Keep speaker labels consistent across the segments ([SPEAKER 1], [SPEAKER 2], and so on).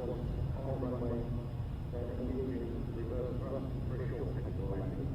[SPEAKER 1] on runway, Aviation, reverse thrust for a short technical landing.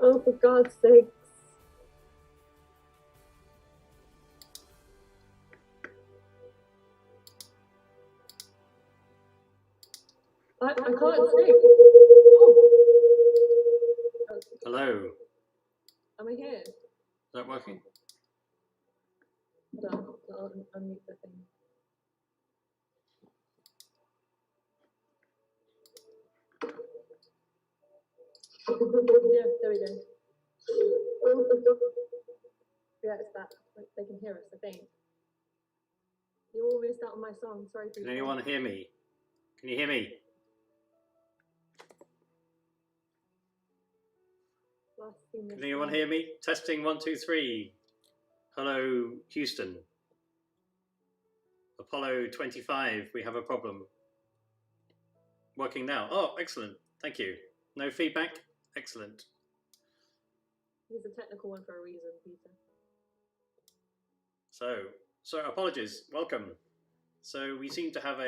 [SPEAKER 2] Oh, for God's sakes. I can't see. Oh.
[SPEAKER 3] Hello.
[SPEAKER 2] Am I here?
[SPEAKER 3] Is that working?
[SPEAKER 2] I'll unmute the thing. Yeah, there we go. Yeah, it's that. They can hear us, I think. You all missed out on my song. Sorry, people.
[SPEAKER 3] Can anyone hear me? Can you hear me? Can anyone hear me? Testing 1, 2, 3. Hello, Houston. Apollo 25, we have a problem. Working now. Oh, excellent. Thank you. No feedback? Excellent.
[SPEAKER 2] It's a technical one for a reason, Peter.
[SPEAKER 3] So apologies. Welcome. So we seem to have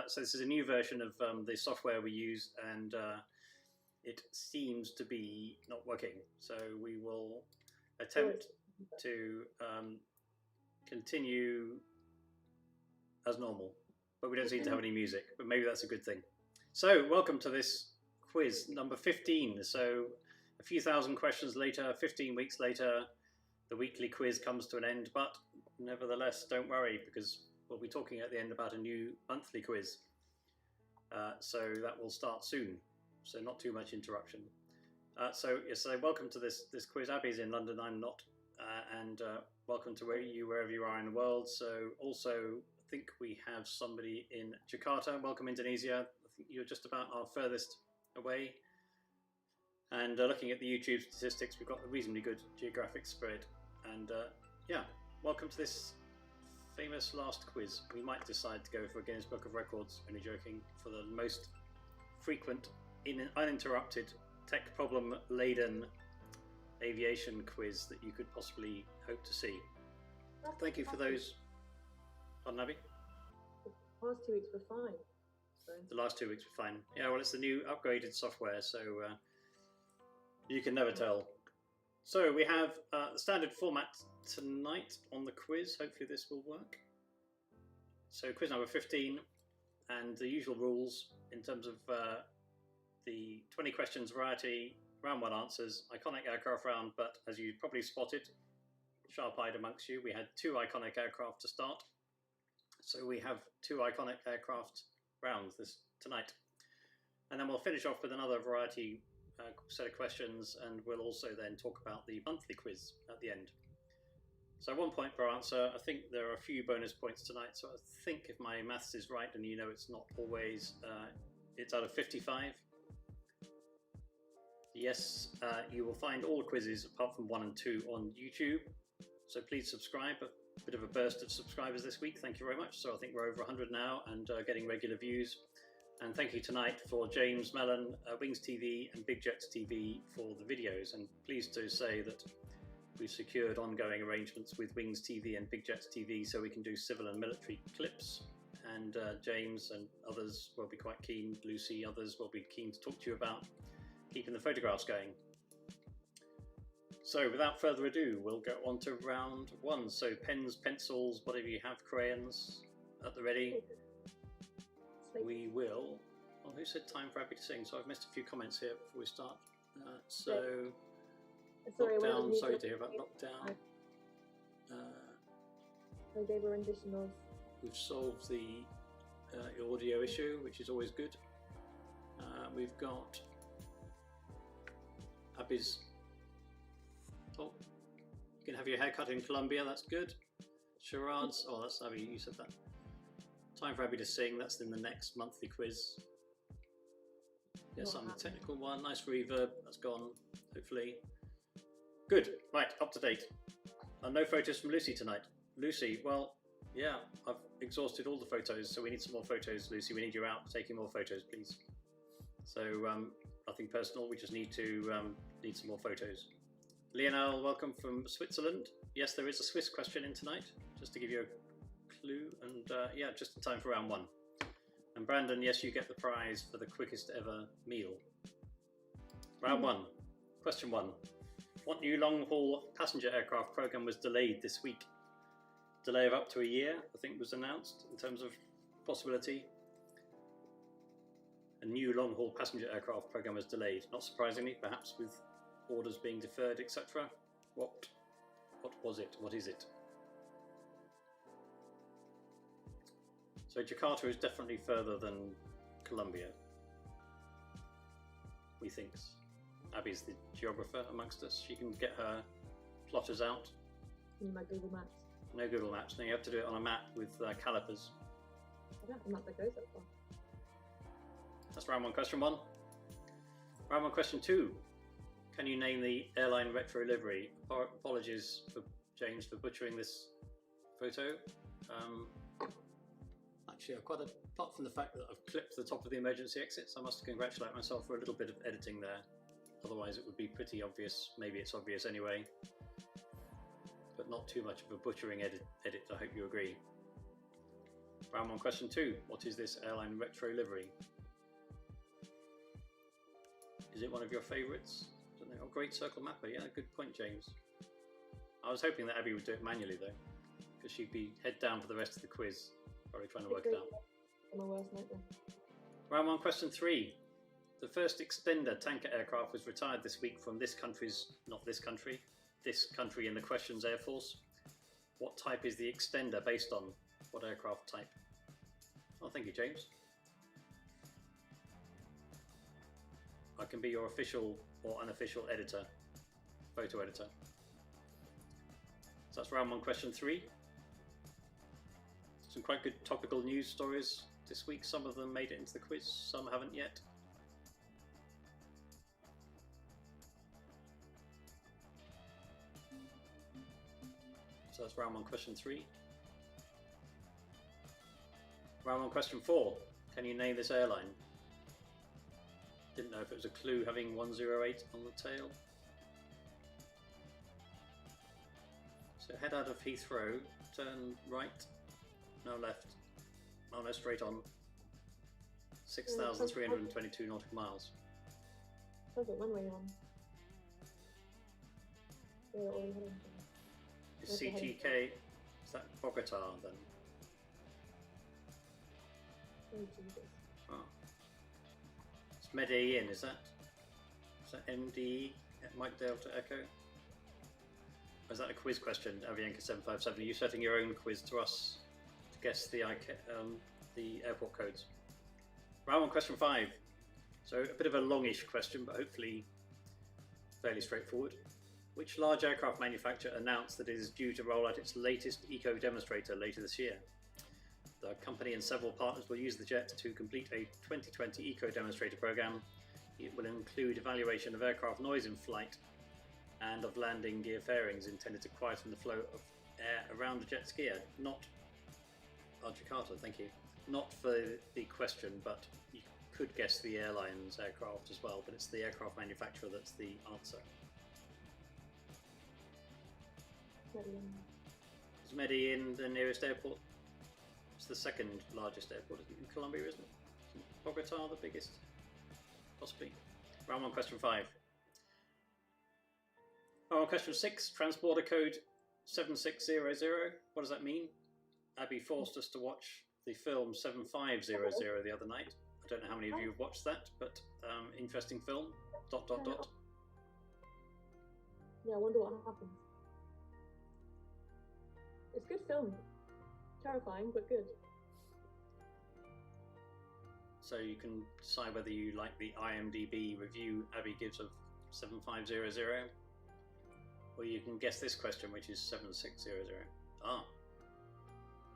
[SPEAKER 3] so this is a new version of the software we use, and it seems to be not working. So we will attempt to continue as normal, but we don't seem to have any music, but maybe that's a good thing. So welcome to this quiz number 15. So a few thousand questions later, 15 weeks later, the weekly quiz comes to an end, but nevertheless, don't worry, because we'll be talking at the end about a new monthly quiz. So that will start soon, so not too much interruption. So welcome to this quiz. Abby's in London, I'm not, and welcome to wherever you are in the world. So also, I think we have somebody in Jakarta. Welcome, Indonesia. I think you're just about our furthest away. And looking at the YouTube statistics, we've got a reasonably good geographic spread. And yeah, welcome to this famous last quiz. We might decide to go for a Guinness Book of Records, only joking, for the most frequent, uninterrupted, tech problem laden aviation quiz that you could possibly hope to see. Thank you for those. Pardon, Abby?
[SPEAKER 2] The past 2 weeks were fine. So.
[SPEAKER 3] The last 2 weeks were fine. Yeah, well, it's the new upgraded software, so you can never tell. So we have the standard format tonight on the quiz. Hopefully this will work. So quiz number 15, and the usual rules in terms of the 20 questions variety, round one answers, iconic aircraft round, but as you probably spotted, sharp-eyed amongst you, we had 2 iconic aircraft to start. So we have 2 iconic aircraft rounds tonight. And then we'll finish off with another variety set of questions, and we'll also then talk about the monthly quiz at the end. So 1 point per answer. I think there are a few bonus points tonight, so I think if my maths is right, and you know it's not always, it's out of 55. Yes, you will find all quizzes apart from 1 and 2 on YouTube, so please subscribe. A bit of a burst of subscribers this week, thank you very much. So I think we're over 100 now and getting regular views. And thank you tonight for James Mellon, Wings TV and Big Jets TV for the videos. And pleased to say that we've secured ongoing arrangements with Wings TV and Big Jets TV so we can do civil and military clips. And James and others will be quite keen, Lucy, others will be keen to talk to you about keeping the photographs going. So without further ado, we'll go on to round 1. So pens, pencils, whatever you have, crayons at the ready. We will. Oh, who said time for Abby to sing? So I've missed a few comments here before we start.
[SPEAKER 2] Sorry,
[SPEAKER 3] lockdown. Sorry to hear about lockdown.
[SPEAKER 2] I gave a rendition of.
[SPEAKER 3] We've solved the audio issue, which is always good. We've got Abby's. Oh, you can have your haircut in Colombia. That's good. Charades. Oh, that's Abby. You said that. Time for Abby to sing, that's in the next monthly quiz. Yes, I'm the technical one. Nice reverb, that's gone, hopefully. Good, right, up to date. No photos from Lucy tonight. Lucy, well, yeah, I've exhausted all the photos, so we need some more photos, Lucy. We need you out taking more photos, please. So, nothing personal, we just need to need some more photos. Lionel, welcome from Switzerland. Yes, there is a Swiss question in tonight, just to give you a clue, and yeah, just in time for round 1. And Brandon, yes, you get the prize for the quickest ever meal. Round 1. Question 1. What new long-haul passenger aircraft program was delayed this week? Delay of up to a year, I think, was announced in terms of possibility. A new long-haul passenger aircraft program was delayed. Not surprisingly, perhaps with orders being deferred, etc. What was it? What is it? So Jakarta is definitely further than Colombia, we think. Abby's the geographer amongst us. She can get her plotters out.
[SPEAKER 2] In my Google Maps.
[SPEAKER 3] No Google Maps. No, you have to do it on a map with calipers.
[SPEAKER 2] I don't have a map that goes that far.
[SPEAKER 3] That's round 1, question 1. Round 1, question 2. Can you name the airline retro livery? Apologies for James for butchering this photo. Actually, apart from the fact that I've clipped the top of the emergency exits, I must congratulate myself for a little bit of editing there. Otherwise it would be pretty obvious. Maybe it's obvious anyway. But not too much of a butchering edit, I hope you agree. Round 1, question 2. What is this airline retro livery? Is it one of your favourites? I don't know. Oh, great circle mapper. Yeah, good point, James. I was hoping that Abby would do it manually though, because she'd be head down for the rest of the quiz, probably trying to work it out.
[SPEAKER 2] My worst nightmare.
[SPEAKER 3] Round 1, question 3. The first extender tanker aircraft was retired this week from this country's, not this country in the questions Air Force. What type is the extender based on? What aircraft type? Oh, thank you, James. I can be your official or unofficial editor, photo editor. So that's round 1, question 3. Some quite good topical news stories this week. Some of them made it into the quiz, some haven't yet. So that's round 1, question 3. Round 1, question 4. Can you name this airline? Didn't know if it was a clue having 108 on the tail. So head out of Heathrow, turn right, no left, oh no, straight on. 6,322 nautical miles.
[SPEAKER 2] Sounds like runway on. Yeah, already heading.
[SPEAKER 3] Is CTK, is that Bogota then?
[SPEAKER 2] Oh, Jesus.
[SPEAKER 3] Oh. It's Medellin, is that MD, Mike Delta Echo? Or is that a quiz question, Avianca 757? Are you setting your own quiz to us to guess the airport codes? Round 1, question 5. So a bit of a longish question, but hopefully fairly straightforward. Which large aircraft manufacturer announced that it is due to roll out its latest eco demonstrator later this year? The company and several partners will use the jet to complete a 2020 eco demonstrator program. It will include evaluation of aircraft noise in flight and of landing gear fairings intended to quieten the flow of air around the jet's gear. Not Jakarta, thank you. Not for the question, but you could guess the airline's aircraft as well, but it's the aircraft manufacturer that's the answer. Is Medellin the nearest airport? It's the second largest airport in Colombia, isn't it? Isn't Bogota the biggest? Possibly. Round 1, question 5. Round 1, question 6. Transporter code 7600. What does that mean? Abby forced us to watch the film 7500 the other night. I don't know how many of you have watched that, but interesting film. ...
[SPEAKER 2] Yeah, I wonder what happened. It's a good film. Terrifying, but good.
[SPEAKER 3] So you can decide whether you like the IMDb review Abby gives of 7500, or you can guess this question, which is 7600. Ah,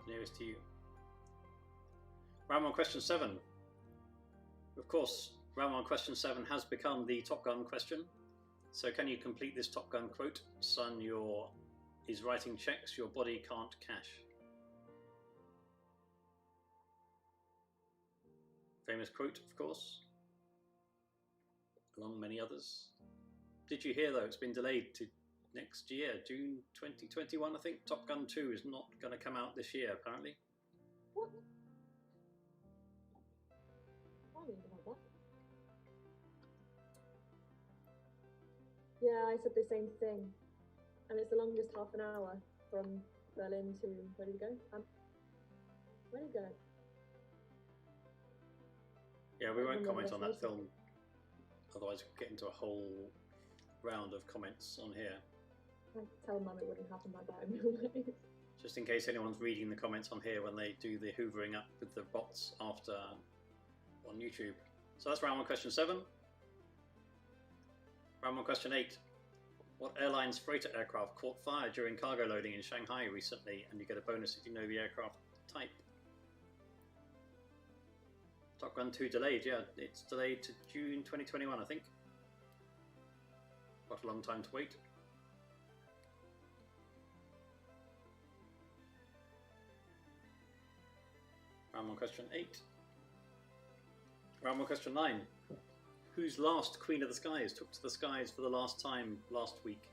[SPEAKER 3] nearest to you. Round 1, question 7. Of course, round 1, question 7 has become the Top Gun question. So can you complete this Top Gun quote? Son, is writing checks your body can't cash. Famous quote, of course, along many others. Did you hear, though, it's been delayed to next year, June 2021, I think. Top Gun 2 is not going to come out this year, apparently.
[SPEAKER 2] What? I didn't know that. Yeah, I said the same thing. And it's the longest half an hour from Berlin to, where did we go? Where did we go?
[SPEAKER 3] Yeah, we won't comment on that film, otherwise we'll get into a whole round of comments on here.
[SPEAKER 2] I tell Mum it wouldn't happen like that in real life.
[SPEAKER 3] Just in case anyone's reading the comments on here when they do the hoovering up with the bots after on YouTube. So that's round 1, question 7. Round 1, question 8. What airline's freighter aircraft caught fire during cargo loading in Shanghai recently? And you get a bonus if you know the aircraft type. Top Gun 2 delayed, yeah, it's delayed to June 2021, I think. Quite a long time to wait. Round 1, question 8. Round 1, question 9. Whose last Queen of the Skies took to the skies for the last time last week?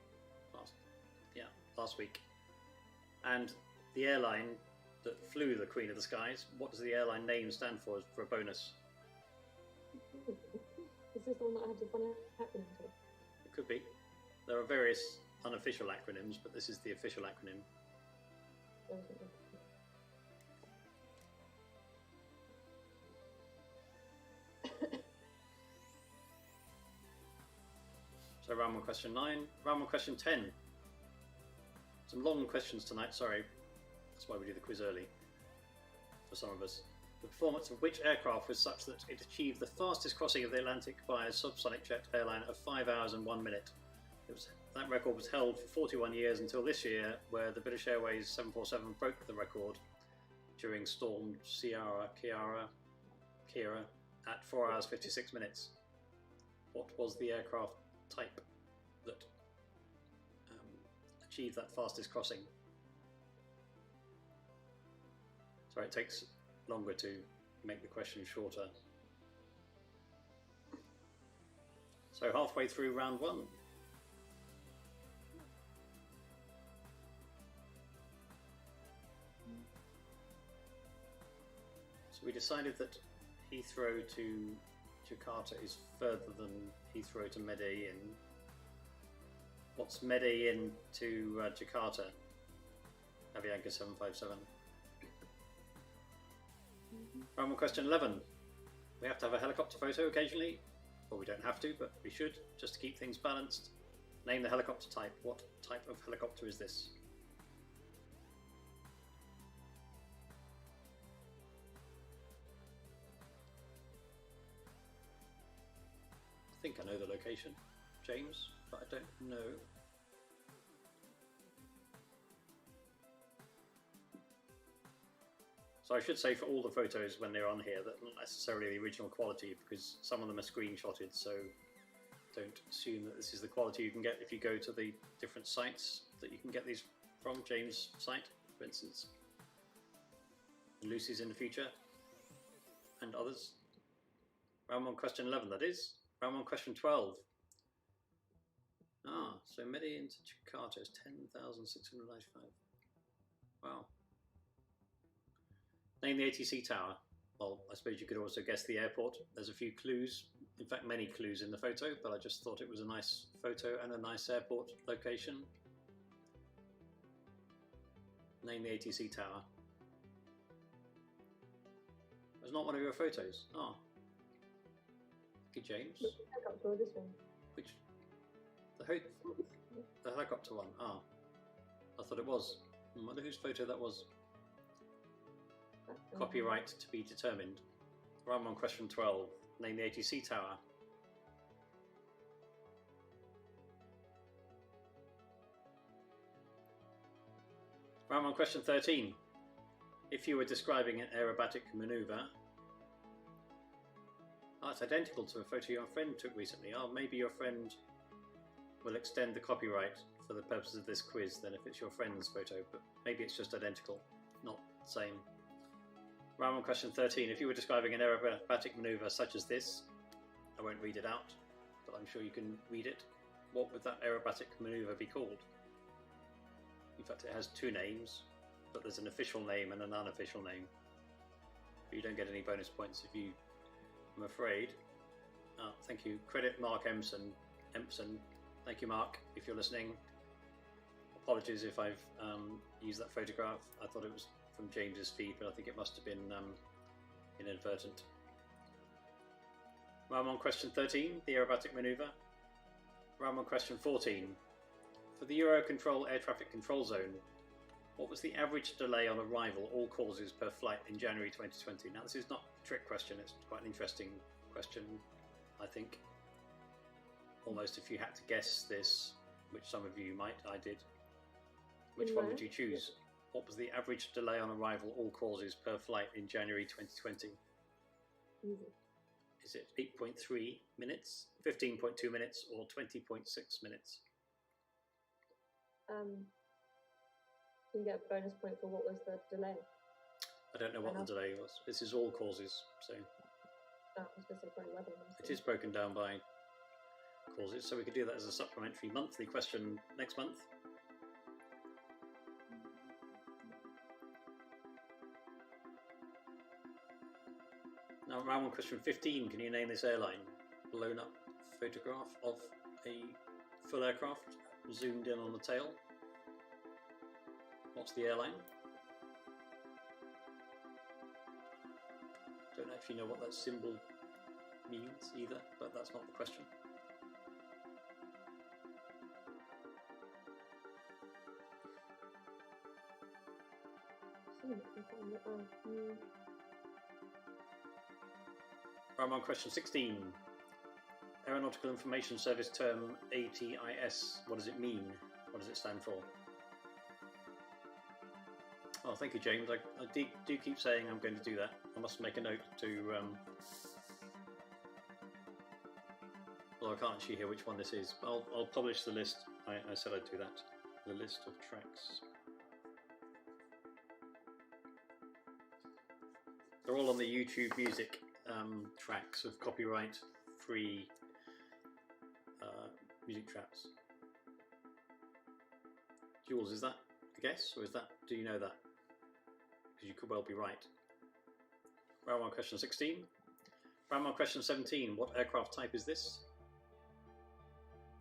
[SPEAKER 3] Last week. And the airline that flew the Queen of the Skies, what does the airline name stand for a bonus?
[SPEAKER 2] Is this the one that I had to find out happening to?
[SPEAKER 3] It could be. There are various unofficial acronyms, but this is the official acronym. So round one, question 9. Round one, question 10. Some long questions tonight, sorry. That's why we do the quiz early, for some of us. The performance of which aircraft was such that it achieved the fastest crossing of the Atlantic by a subsonic jet airline of 5 hours and 1 minute? That record was held for 41 years until this year, where the British Airways 747 broke the record during Storm Kira at 4 hours 56 minutes. What was the aircraft type that achieved that fastest crossing? Sorry, it takes longer to make the question shorter. So halfway through round one. So we decided that Heathrow to Jakarta is further than Heathrow to Medellin. What's Medellin to Jakarta? Avianca 757. Round one, question 11. We have to have a helicopter photo occasionally. Well, we don't have to, but we should, just to keep things balanced. Name the helicopter type. What type of helicopter is this? I think I know the location, James, but I don't know. So I should say for all the photos when they're on here that not necessarily the original quality, because some of them are screenshotted, so don't assume that this is the quality you can get if you go to the different sites that you can get these from. James' site, for instance, and Lucy's in the future, and others. Round one, question 11, that is. Round one, question 12. So Medellin to Jakarta is 10,695. Wow. Name the ATC tower. Well, I suppose you could also guess the airport. There's a few clues, in fact many clues in the photo, but I just thought it was a nice photo and a nice airport location. Name the ATC tower. It's not one of your photos. Oh. Okay, James.
[SPEAKER 2] Which helicopter was this one?
[SPEAKER 3] Which? The helicopter one. Ah. I thought it was. I wonder whose photo that was. Copyright to be determined. Round one, question 12. Name the ATC tower. Round one, question 13. If you were describing an aerobatic maneuver. It's identical to a photo your friend took recently. Maybe your friend will extend the copyright for the purposes of this quiz then if it's your friend's photo, but maybe it's just identical, not the same. Round one, question 13. If you were describing an aerobatic maneuver such as this, I won't read it out, but I'm sure you can read it. What would that aerobatic maneuver be called? In fact, it has two names, but there's an official name and an unofficial name. But you don't get any bonus points if you, I'm afraid. Thank you. Credit Mark Empson. Thank you, Mark, if you're listening. Apologies if I've used that photograph. I thought it was from James's feed, but I think it must have been inadvertent. Round one, question 13, the aerobatic manoeuvre. Round one, question 14. For the Eurocontrol air traffic control zone, what was the average delay on arrival, all causes per flight in January 2020? Now, this is not a trick question, it's quite an interesting question, I think. Almost if you had to guess this, which some of you might, I did. Which one would you choose? What was the average delay on arrival, all causes per flight in January 2020?
[SPEAKER 2] Easy.
[SPEAKER 3] Is it 8.3 minutes, 15.2 minutes, or 20.6 minutes?
[SPEAKER 2] You can get a bonus point for what was the delay.
[SPEAKER 3] I don't know what the delay was. This is all causes, so.
[SPEAKER 2] I was going to say probably weather.
[SPEAKER 3] It is broken down by causes, so we could do that as a supplementary monthly question next month. Now, round one, question 15. Can you name this airline? Blown up photograph of a full aircraft zoomed in on the tail. What's the airline? Don't actually know what that symbol means either, but that's not the question. Round one, question 16. Aeronautical Information Service term ATIS. What does it mean? What does it stand for? Oh, thank you, James. I do keep saying I'm going to do that. I must make a note to. Well, I can't actually hear which one this is. I'll publish the list. I said I'd do that. The list of tracks. They're all on the YouTube Music tracks of copyright-free music tracks. Jules, is that a guess, or is that? Do you know that? Because you could well be right. Round one, question 16. Round one, question 17. What aircraft type is this?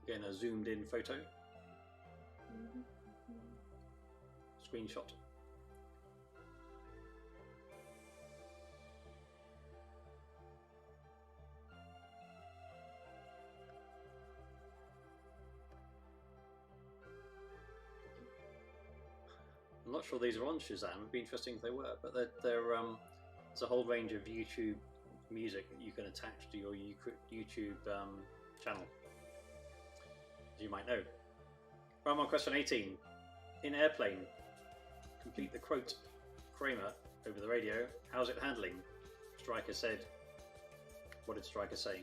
[SPEAKER 3] Again, a zoomed-in photo. Screenshot. I'm not sure these are on Shazam. It'd be interesting if they were, but there's a whole range of YouTube music that you can attach to your YouTube channel, as you might know. Round one, question 18. In airplane, complete the quote. Kramer over the radio. How's it handling? Stryker said. What did Stryker say?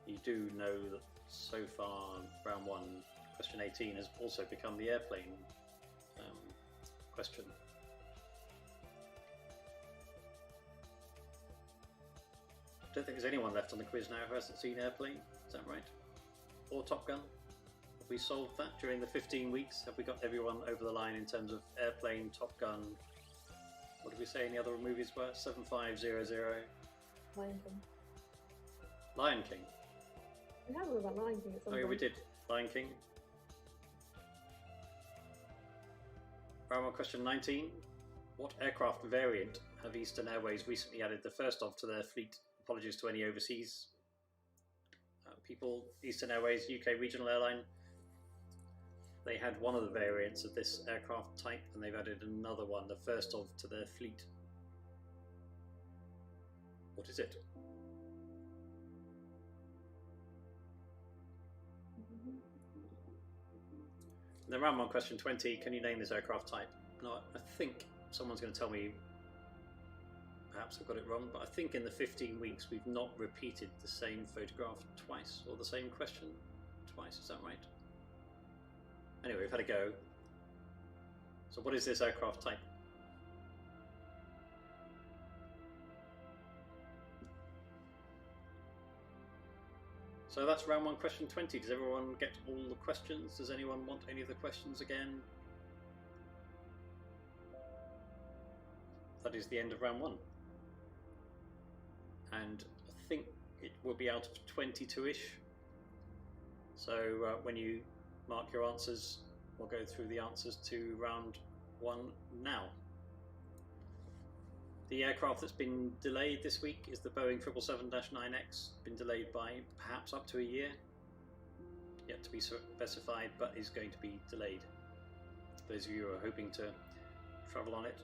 [SPEAKER 3] You do know that so far, round one, question 18 has also become the airplane question. I don't think there's anyone left on the quiz now who hasn't seen Airplane, is that right? Or Top Gun? Have we solved that during the 15 weeks? Have we got everyone over the line in terms of Airplane, Top Gun? What did we say any other movies were? 7500?
[SPEAKER 2] Lion King.
[SPEAKER 3] Lion King?
[SPEAKER 2] We had one about Lion King at some
[SPEAKER 3] Oh yeah,
[SPEAKER 2] point.
[SPEAKER 3] we did. Lion King. Round one, question 19. What aircraft variant have Eastern Airways recently added the first of to their fleet? Apologies to any overseas people. Eastern Airways, UK regional airline. They had one of the variants of this aircraft type, and they've added another one, the first of, to their fleet. What is it? And then round one, question 20. Can you name this aircraft type? No, I think someone's going to tell me. Perhaps I've got it wrong, but I think in the 15 weeks we've not repeated the same photograph twice, or the same question twice, is that right? Anyway, we've had a go. So what is this aircraft type? So that's round one, question 20. Does everyone get all the questions? Does anyone want any of the questions again? That is the end of round one. And I think it will be out of 22-ish. So when you mark your answers, we'll go through the answers to round one now. The aircraft that's been delayed this week is the Boeing 777-9X, been delayed by perhaps up to a year. Yet to be specified, but is going to be delayed. Those of you who are hoping to travel on it.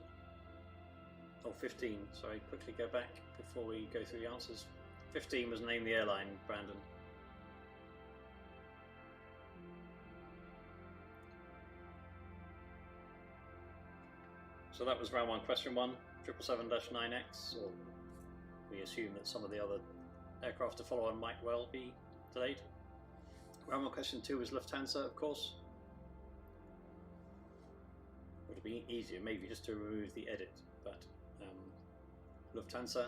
[SPEAKER 3] Oh, 15, sorry, quickly go back before we go through the answers. 15 was name the airline, Brandon. So that was round one, question one, 777-9X, or we assume that some of the other aircraft to follow on might well be delayed. Round one, question two was Lufthansa, of course. Would have been easier maybe just to remove the edit, but Lufthansa.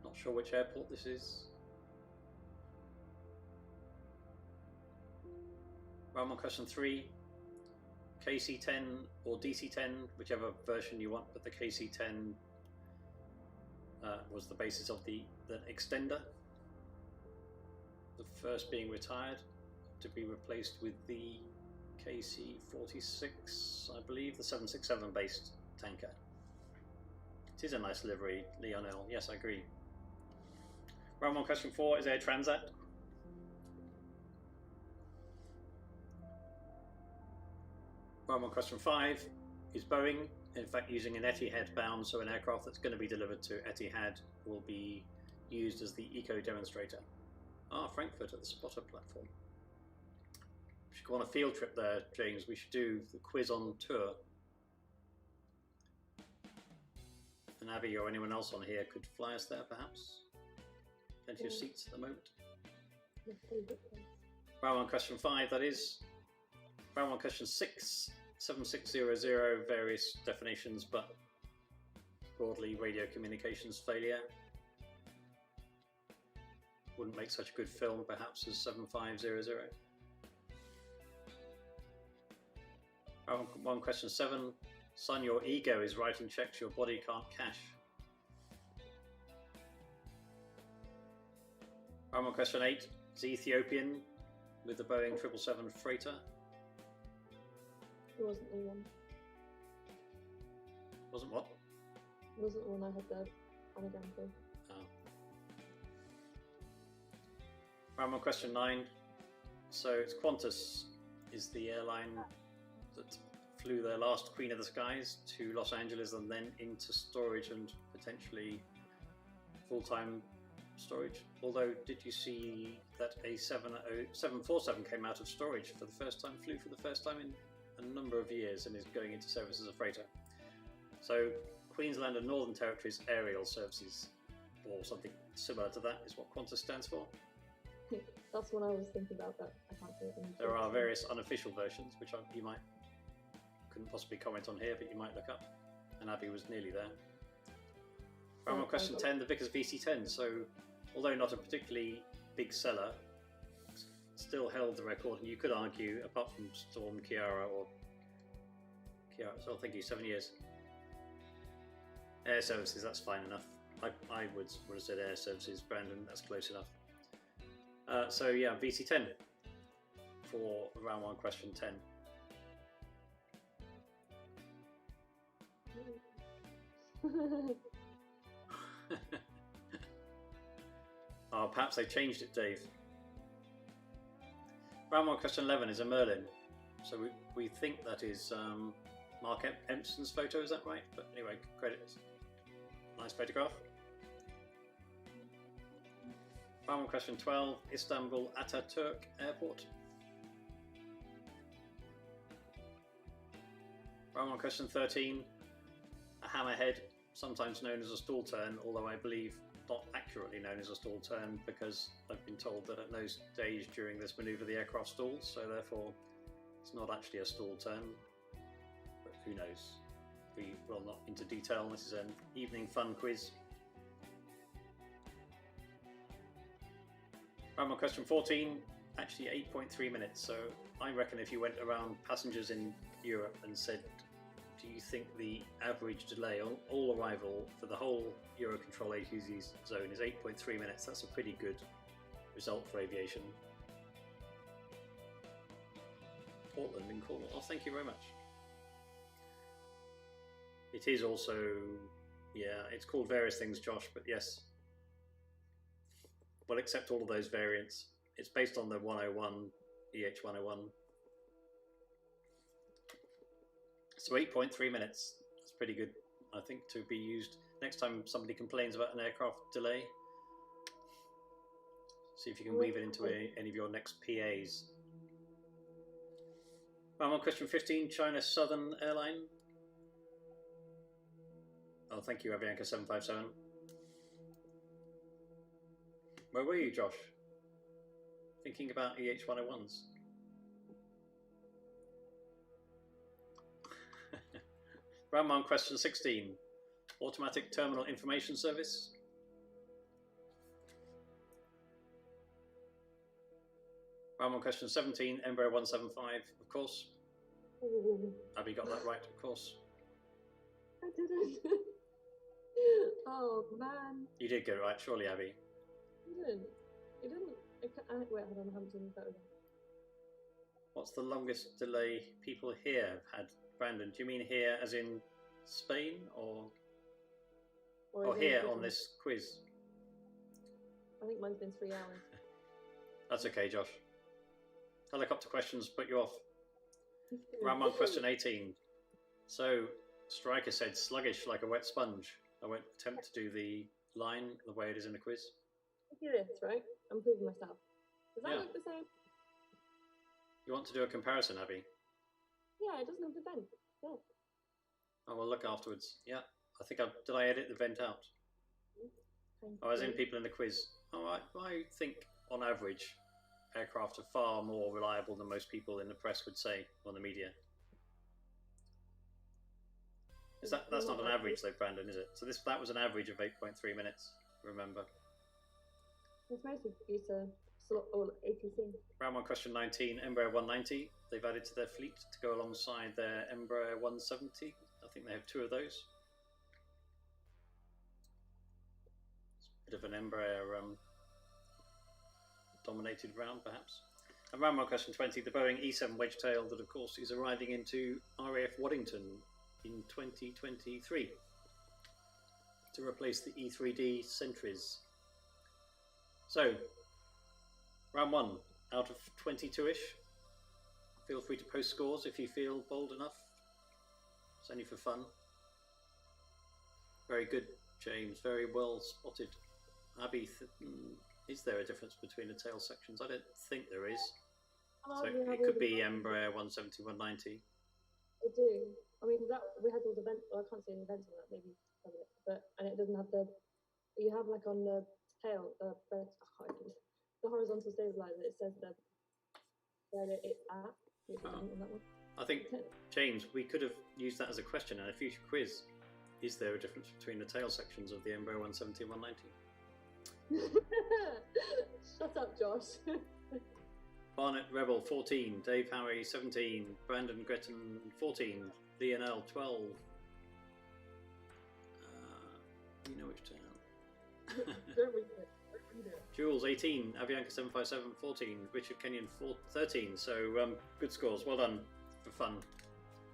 [SPEAKER 3] Not sure which airport this is. Round one, question three. KC-10 or DC-10, whichever version you want, but the KC-10 was the basis of the extender. The first being retired to be replaced with the KC-46, I believe, the 767 based tanker. It is a nice livery, Lionel. Yes, I agree. Round 1, question 4 is Air Transat. Round 1, question 5 is Boeing. In fact, using an Etihad bound, so an aircraft that's going to be delivered to Etihad will be used as the eco demonstrator. Ah, Frankfurt at the spotter platform. We should go on a field trip there, James. We should do the quiz on tour. And Abby or anyone else on here could fly us there, perhaps. Plenty of seats at the moment. Round 1, question 5, that is. Round 1, question 6. 7600, various definitions, but broadly radio communications failure. Wouldn't make such a good film, perhaps, as 7500. Round 1, question 7. Son, your ego is writing checks your body can't cash. Round 1, question 8. Is Ethiopian with the Boeing 777 freighter?
[SPEAKER 2] It wasn't the one.
[SPEAKER 3] Wasn't what?
[SPEAKER 2] It wasn't the one I had the anagram for.
[SPEAKER 3] Oh. Round 1, question 9. So it's Qantas is the airline that flew their last Queen of the Skies to Los Angeles and then into storage and potentially full-time storage. Although, did you see that a 747 came out of storage for the first time, flew for the first time in a number of years and is going into service as a freighter? So Queensland and Northern Territories Aerial Services, or something similar to that, is what Qantas stands for.
[SPEAKER 2] That's what I was thinking about, but I can't say it.
[SPEAKER 3] There are various unofficial versions, which you couldn't possibly comment on here, but you might look up. And Abby was nearly there. Round 1, question 10, the Vickers VC-10. So, although not a particularly big seller, still held the record, and you could argue, apart from Storm Kiara, so thank you, 7 years. Air Services, that's fine enough. I would have said Air Services, Brandon, that's close enough. So yeah, VC-10 for round 1, question 10. Oh, perhaps they changed it, Dave. Round 1, question 11 is a Merlin. So we think that is Mark Empson's photo, is that right? But anyway, credit. Nice photograph. Round 1, question 12, Istanbul Ataturk Airport. Round 1, question 13, a hammerhead, sometimes known as a stall turn, although I believe not accurately known as a stall turn, because I've been told that at no stage during this manoeuvre the aircraft stalls, so therefore it's not actually a stall turn, but who knows. We will not into detail. This is an evening fun quiz. Round 1, question 14, actually 8.3 minutes, so I reckon if you went around passengers in Europe and said, do you think the average delay on all arrival for the whole Eurocontrol ATC zone is 8.3 minutes? That's a pretty good result for aviation. Portland in Cornwall. Oh, thank you very much. It is also, yeah, it's called various things, Josh, but yes. Well, except all of those variants. It's based on the 101, EH101. So 8.3 minutes. That's pretty good, I think, to be used. Next time somebody complains about an aircraft delay, see if you can weave it into any of your next PAs. Round 1, question 15, China Southern Airline. Oh, thank you, Avianca 757. Where were you, Josh? Thinking about EH101s. Round 1, question 16. Automatic Terminal Information Service. Round 1, question 17. Embraer 175, of course.
[SPEAKER 2] Ooh,
[SPEAKER 3] Abby got that right, of course.
[SPEAKER 2] I didn't. Oh man,
[SPEAKER 3] You did get it right, surely, Abby.
[SPEAKER 2] you didn't. You didn't. Wait, hold on, I haven't seen the photo.
[SPEAKER 3] What's the longest delay people here have had? Brandon, do you mean here as in Spain or
[SPEAKER 2] Or is it
[SPEAKER 3] here
[SPEAKER 2] Britain?
[SPEAKER 3] on this quiz?
[SPEAKER 2] I think mine's been 3 hours.
[SPEAKER 3] That's okay, Josh. Helicopter questions put you off. Round 1, question 18. So, Striker said sluggish like a wet sponge. I won't attempt to do the line the way it is in the quiz.
[SPEAKER 2] Look at this, right? I'm proving myself. Does that
[SPEAKER 3] Yeah.
[SPEAKER 2] look the same?
[SPEAKER 3] You want to do a comparison, Abby?
[SPEAKER 2] Yeah, it doesn't have the vent. Yeah.
[SPEAKER 3] Oh, we'll look afterwards. Yeah, I think did I edit the vent out?
[SPEAKER 2] Thank
[SPEAKER 3] Oh, as in
[SPEAKER 2] you.
[SPEAKER 3] people in the quiz. Oh, I think on average, aircraft are far more reliable than most people in the press would say, or the media. That's not an average though, Brandon, is it? So that was an average of 8.3 minutes. Remember.
[SPEAKER 2] It's mostly due to all ATC.
[SPEAKER 3] Round 1, question 19. Embraer 190. They've added to their fleet to go alongside their Embraer 170. I think they have 2 of those. It's a bit of an Embraer dominated round, perhaps. And round 1, question 20. The Boeing E7 Wedgetail that, of course, is arriving into RAF Waddington in 2023 to replace the E3D Sentries. So, round 1 out of 22-ish. Feel free to post scores if you feel bold enough. It's only for fun. Very good, James. Very well spotted. Abby, is there a difference between the tail sections? I don't think there is. So it could be Embraer 170, 190.
[SPEAKER 2] I do. I mean, we had all the vents. Well, I can't see any vents on that. Maybe some of it, and it doesn't have the. You have like on the tail, the horizontal stabilizer. It says where it's at. Which it doesn't on that one.
[SPEAKER 3] I think, James, we could have used that as a question in a future quiz. Is there a difference between the tail sections of the Embraer 170 and 190?
[SPEAKER 2] Shut up, Josh.
[SPEAKER 3] Barnett Rebel 14, Dave Howie 17, Brandon Gretton 14, Lionel 12. You know which tail.
[SPEAKER 2] Don't read it.
[SPEAKER 3] Jules 18, Avianca 757 14, Richard Kenyon 13. So good scores, well done for fun.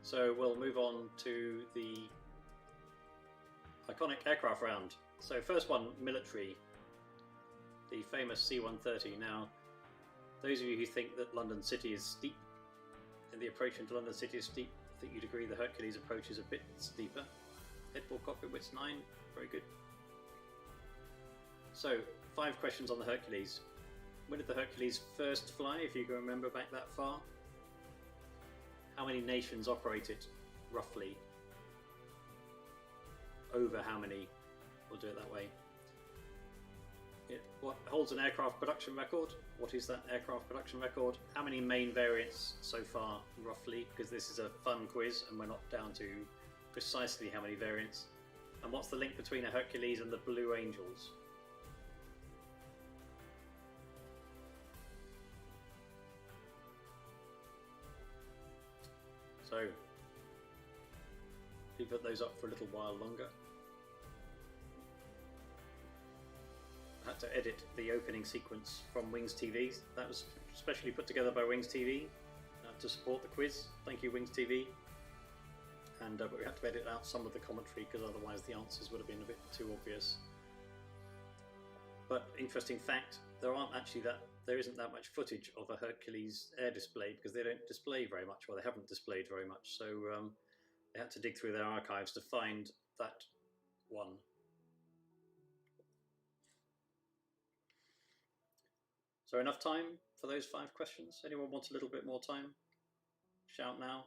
[SPEAKER 3] So we'll move on to the iconic aircraft round. So first one, military, the famous C-130. Now, those of you who think that London City is steep, and the approach into London City is steep, I think you'd agree the Hercules approach is a bit steeper. Headboard cockpit width's 9, very good. So, 5 questions on the Hercules. When did the Hercules first fly, if you can remember back that far? How many nations operate it, roughly? Over how many? We'll do it that way. What holds an aircraft production record? What is that aircraft production record? How many main variants so far, roughly? Because this is a fun quiz and we're not down to precisely how many variants. And what's the link between a Hercules and the Blue Angels? So, we put those up for a little while longer. I had to edit the opening sequence from Wings TV. That was specially put together by Wings TV to support the quiz. Thank you, Wings TV. And but we had to edit out some of the commentary because otherwise the answers would have been a bit too obvious. But interesting fact, there isn't that much footage of a Hercules air display because they don't display very much, or they haven't displayed very much. So they had to dig through their archives to find that one. So enough time for those 5 questions? Anyone want a little bit more time? Shout now.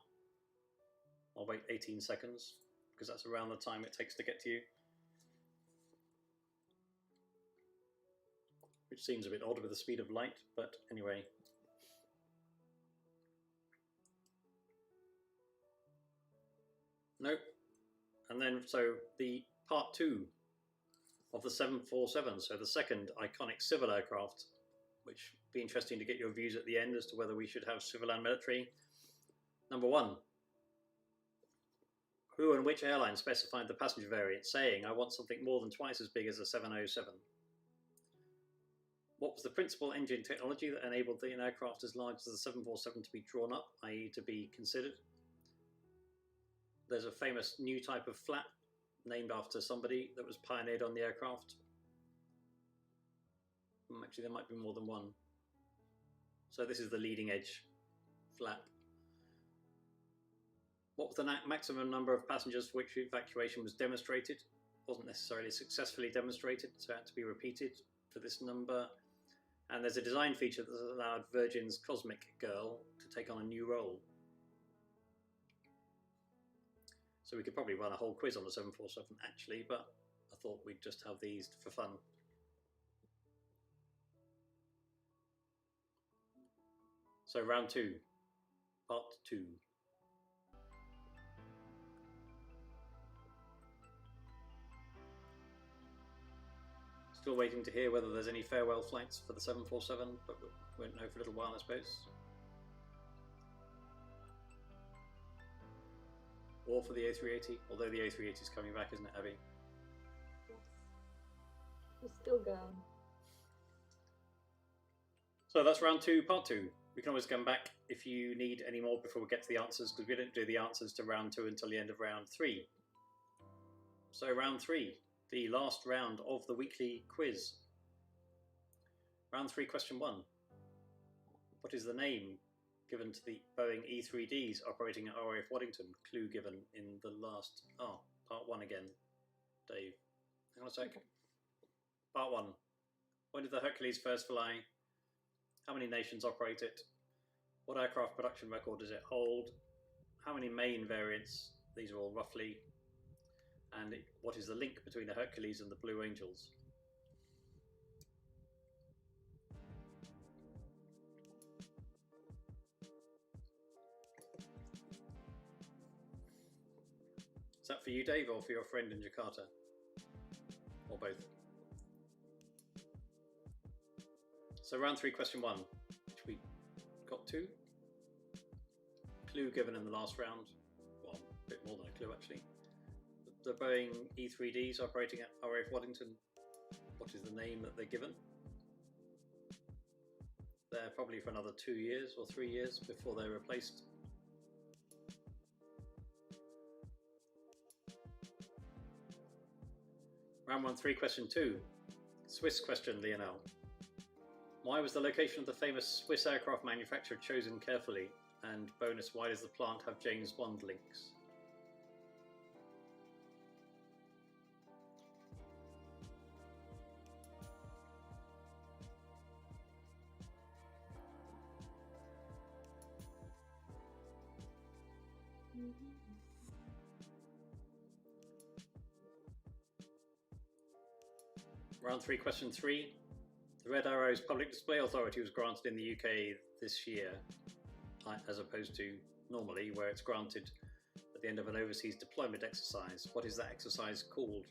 [SPEAKER 3] I'll wait 18 seconds because that's around the time it takes to get to you. Which seems a bit odd with the speed of light, but anyway. Nope. And then, so the part 2 of the 747, so the second iconic civil aircraft, which would be interesting to get your views at the end as to whether we should have civil and military. Number 1. Who and which airline specified the passenger variant, saying, "I want something more than twice as big as a 707"? What was the principal engine technology that enabled an aircraft as large as the 747 to be drawn up, i.e. to be considered? There's a famous new type of flap named after somebody that was pioneered on the aircraft. Actually, there might be more than one. So this is the leading edge flap. What was the maximum number of passengers for which evacuation was demonstrated? Wasn't necessarily successfully demonstrated, so it had to be repeated for this number. And there's a design feature that allowed Virgin's Cosmic Girl to take on a new role. So we could probably run a whole quiz on the 747 actually, but I thought we'd just have these for fun. So round 2, part 2. Still waiting to hear whether there's any farewell flights for the 747, but we won't know for a little while, I suppose. Or for the A380, although the A380 is coming back, isn't it, Abby?
[SPEAKER 2] Yes. We're still going.
[SPEAKER 3] So that's round 2, part 2. We can always come back if you need any more before we get to the answers, because we don't do the answers to round 2 until the end of round 3. So round 3, the last round of the weekly quiz. Round 3, question 1. What is the name given to the Boeing E-3Ds operating at RAF Waddington? Clue given in the last... Oh, part 1 again. Dave. Hang on a sec. Part 1. When did the Hercules first fly? How many nations operate it? What aircraft production record does it hold? How many main variants? These are all roughly. And what is the link between the Hercules and the Blue Angels? Is that for you, Dave, or for your friend in Jakarta? Or both? So round 3, question 1, which we got to. Clue given in the last round. Well, a bit more than a clue, actually. The Boeing E-3Ds operating at RAF Waddington. What is the name that they're given? They're probably for another 2 years or 3 years before they're replaced. Round 1, 3, question 2. Swiss question, Lionel. Why was the location of the famous Swiss aircraft manufacturer chosen carefully? And bonus, why does the plant have James Bond links? Round 3, question 3. The Red Arrows Public Display Authority was granted in the UK this year, as opposed to normally, where it's granted at the end of an overseas deployment exercise. What is that exercise called?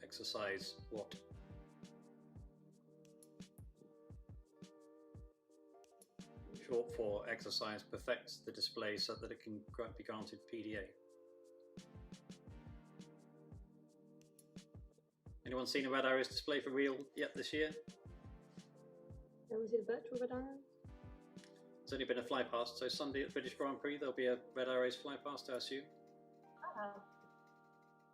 [SPEAKER 3] Exercise what? Short for exercise perfects the display so that it can be granted PDA. Anyone seen a Red Arrows display for real yet this year?
[SPEAKER 2] Anyone see the virtual Red Arrows?
[SPEAKER 3] It's only been a fly past, so Sunday at British Grand Prix there'll be a Red Arrows fly past, I assume.
[SPEAKER 2] Ah.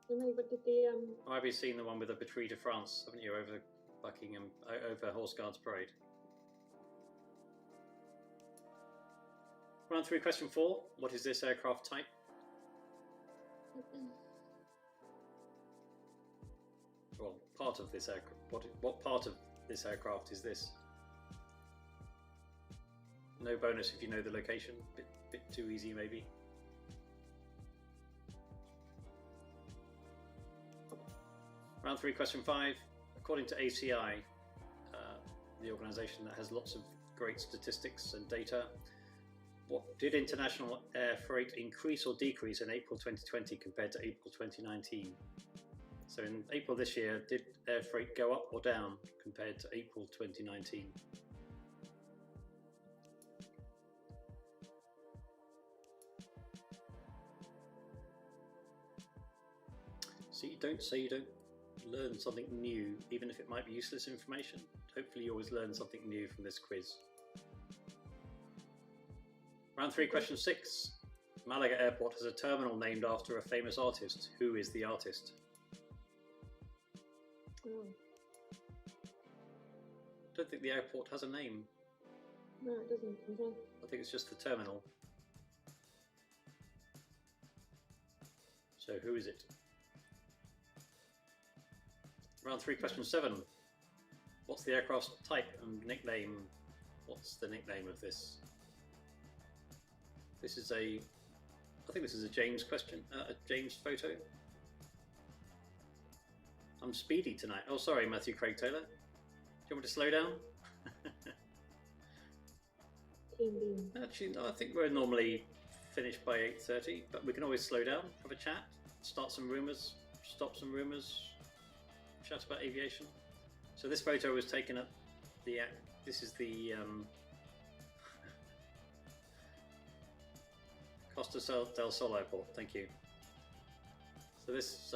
[SPEAKER 2] But did the
[SPEAKER 3] I've seen the one with the Patrie de France, haven't you, over Buckingham, over Horse Guards Parade. Round 3, question 4. What is this aircraft type? Well, part of this aircraft. What part of this aircraft is this? No bonus if you know the location. Bit too easy, maybe. Round 3, question 5. According to ACI, the organisation that has lots of great statistics and data, what did international air freight increase or decrease in April 2020 compared to April 2019? So in April this year, did air freight go up or down compared to April 2019? So you don't say you don't learn something new, even if it might be useless information. Hopefully you always learn something new from this quiz. Round 3, question 6. Malaga Airport has a terminal named after a famous artist. Who is the artist?
[SPEAKER 2] Oh.
[SPEAKER 3] I don't think the airport has a name.
[SPEAKER 2] No, it doesn't. Okay.
[SPEAKER 3] I think it's just the terminal. So who is it? Round 3, question 7. What's the aircraft's type and nickname? What's the nickname of this? This is I think this is a James question, a James photo. I'm speedy tonight. Oh, sorry, Matthew Craig Taylor. Do you want me to slow down? Actually, no, I think we're normally finished by 8:30, but we can always slow down, have a chat, start some rumours, stop some rumours, chat about aviation. So this photo was taken at the, this is the Costa del Sol Airport, thank you. So this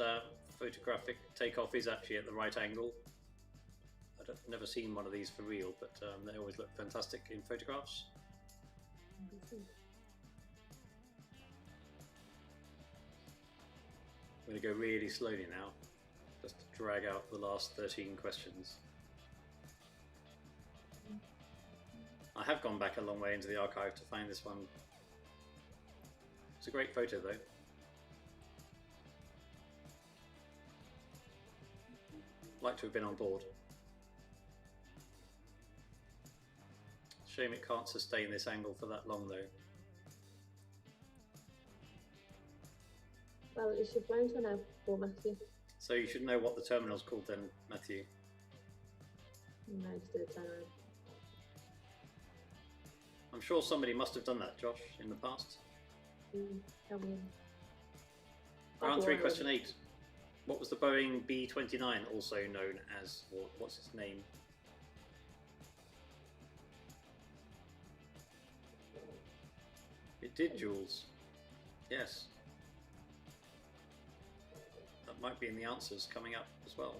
[SPEAKER 3] photographic takeoff is actually at the right angle. I've never seen one of these for real, but they always look fantastic in photographs. I'm going to go really slowly now, just to drag out the last 13 questions. I have gone back a long way into the archive to find this one. It's a great photo though. Like to have been on board. Shame it can't sustain this angle for that long though.
[SPEAKER 2] Well, it should fly into an airport, Matthew.
[SPEAKER 3] So you should know what the terminal's called then, Matthew.
[SPEAKER 2] No, just did a turnaround.
[SPEAKER 3] I'm sure somebody must have done that, Josh, in the past.
[SPEAKER 2] Tell me.
[SPEAKER 3] Round 3, question 8. What was the Boeing B-29 also known as, or what's its name? It did, Jules. Yes. That might be in the answers coming up as well.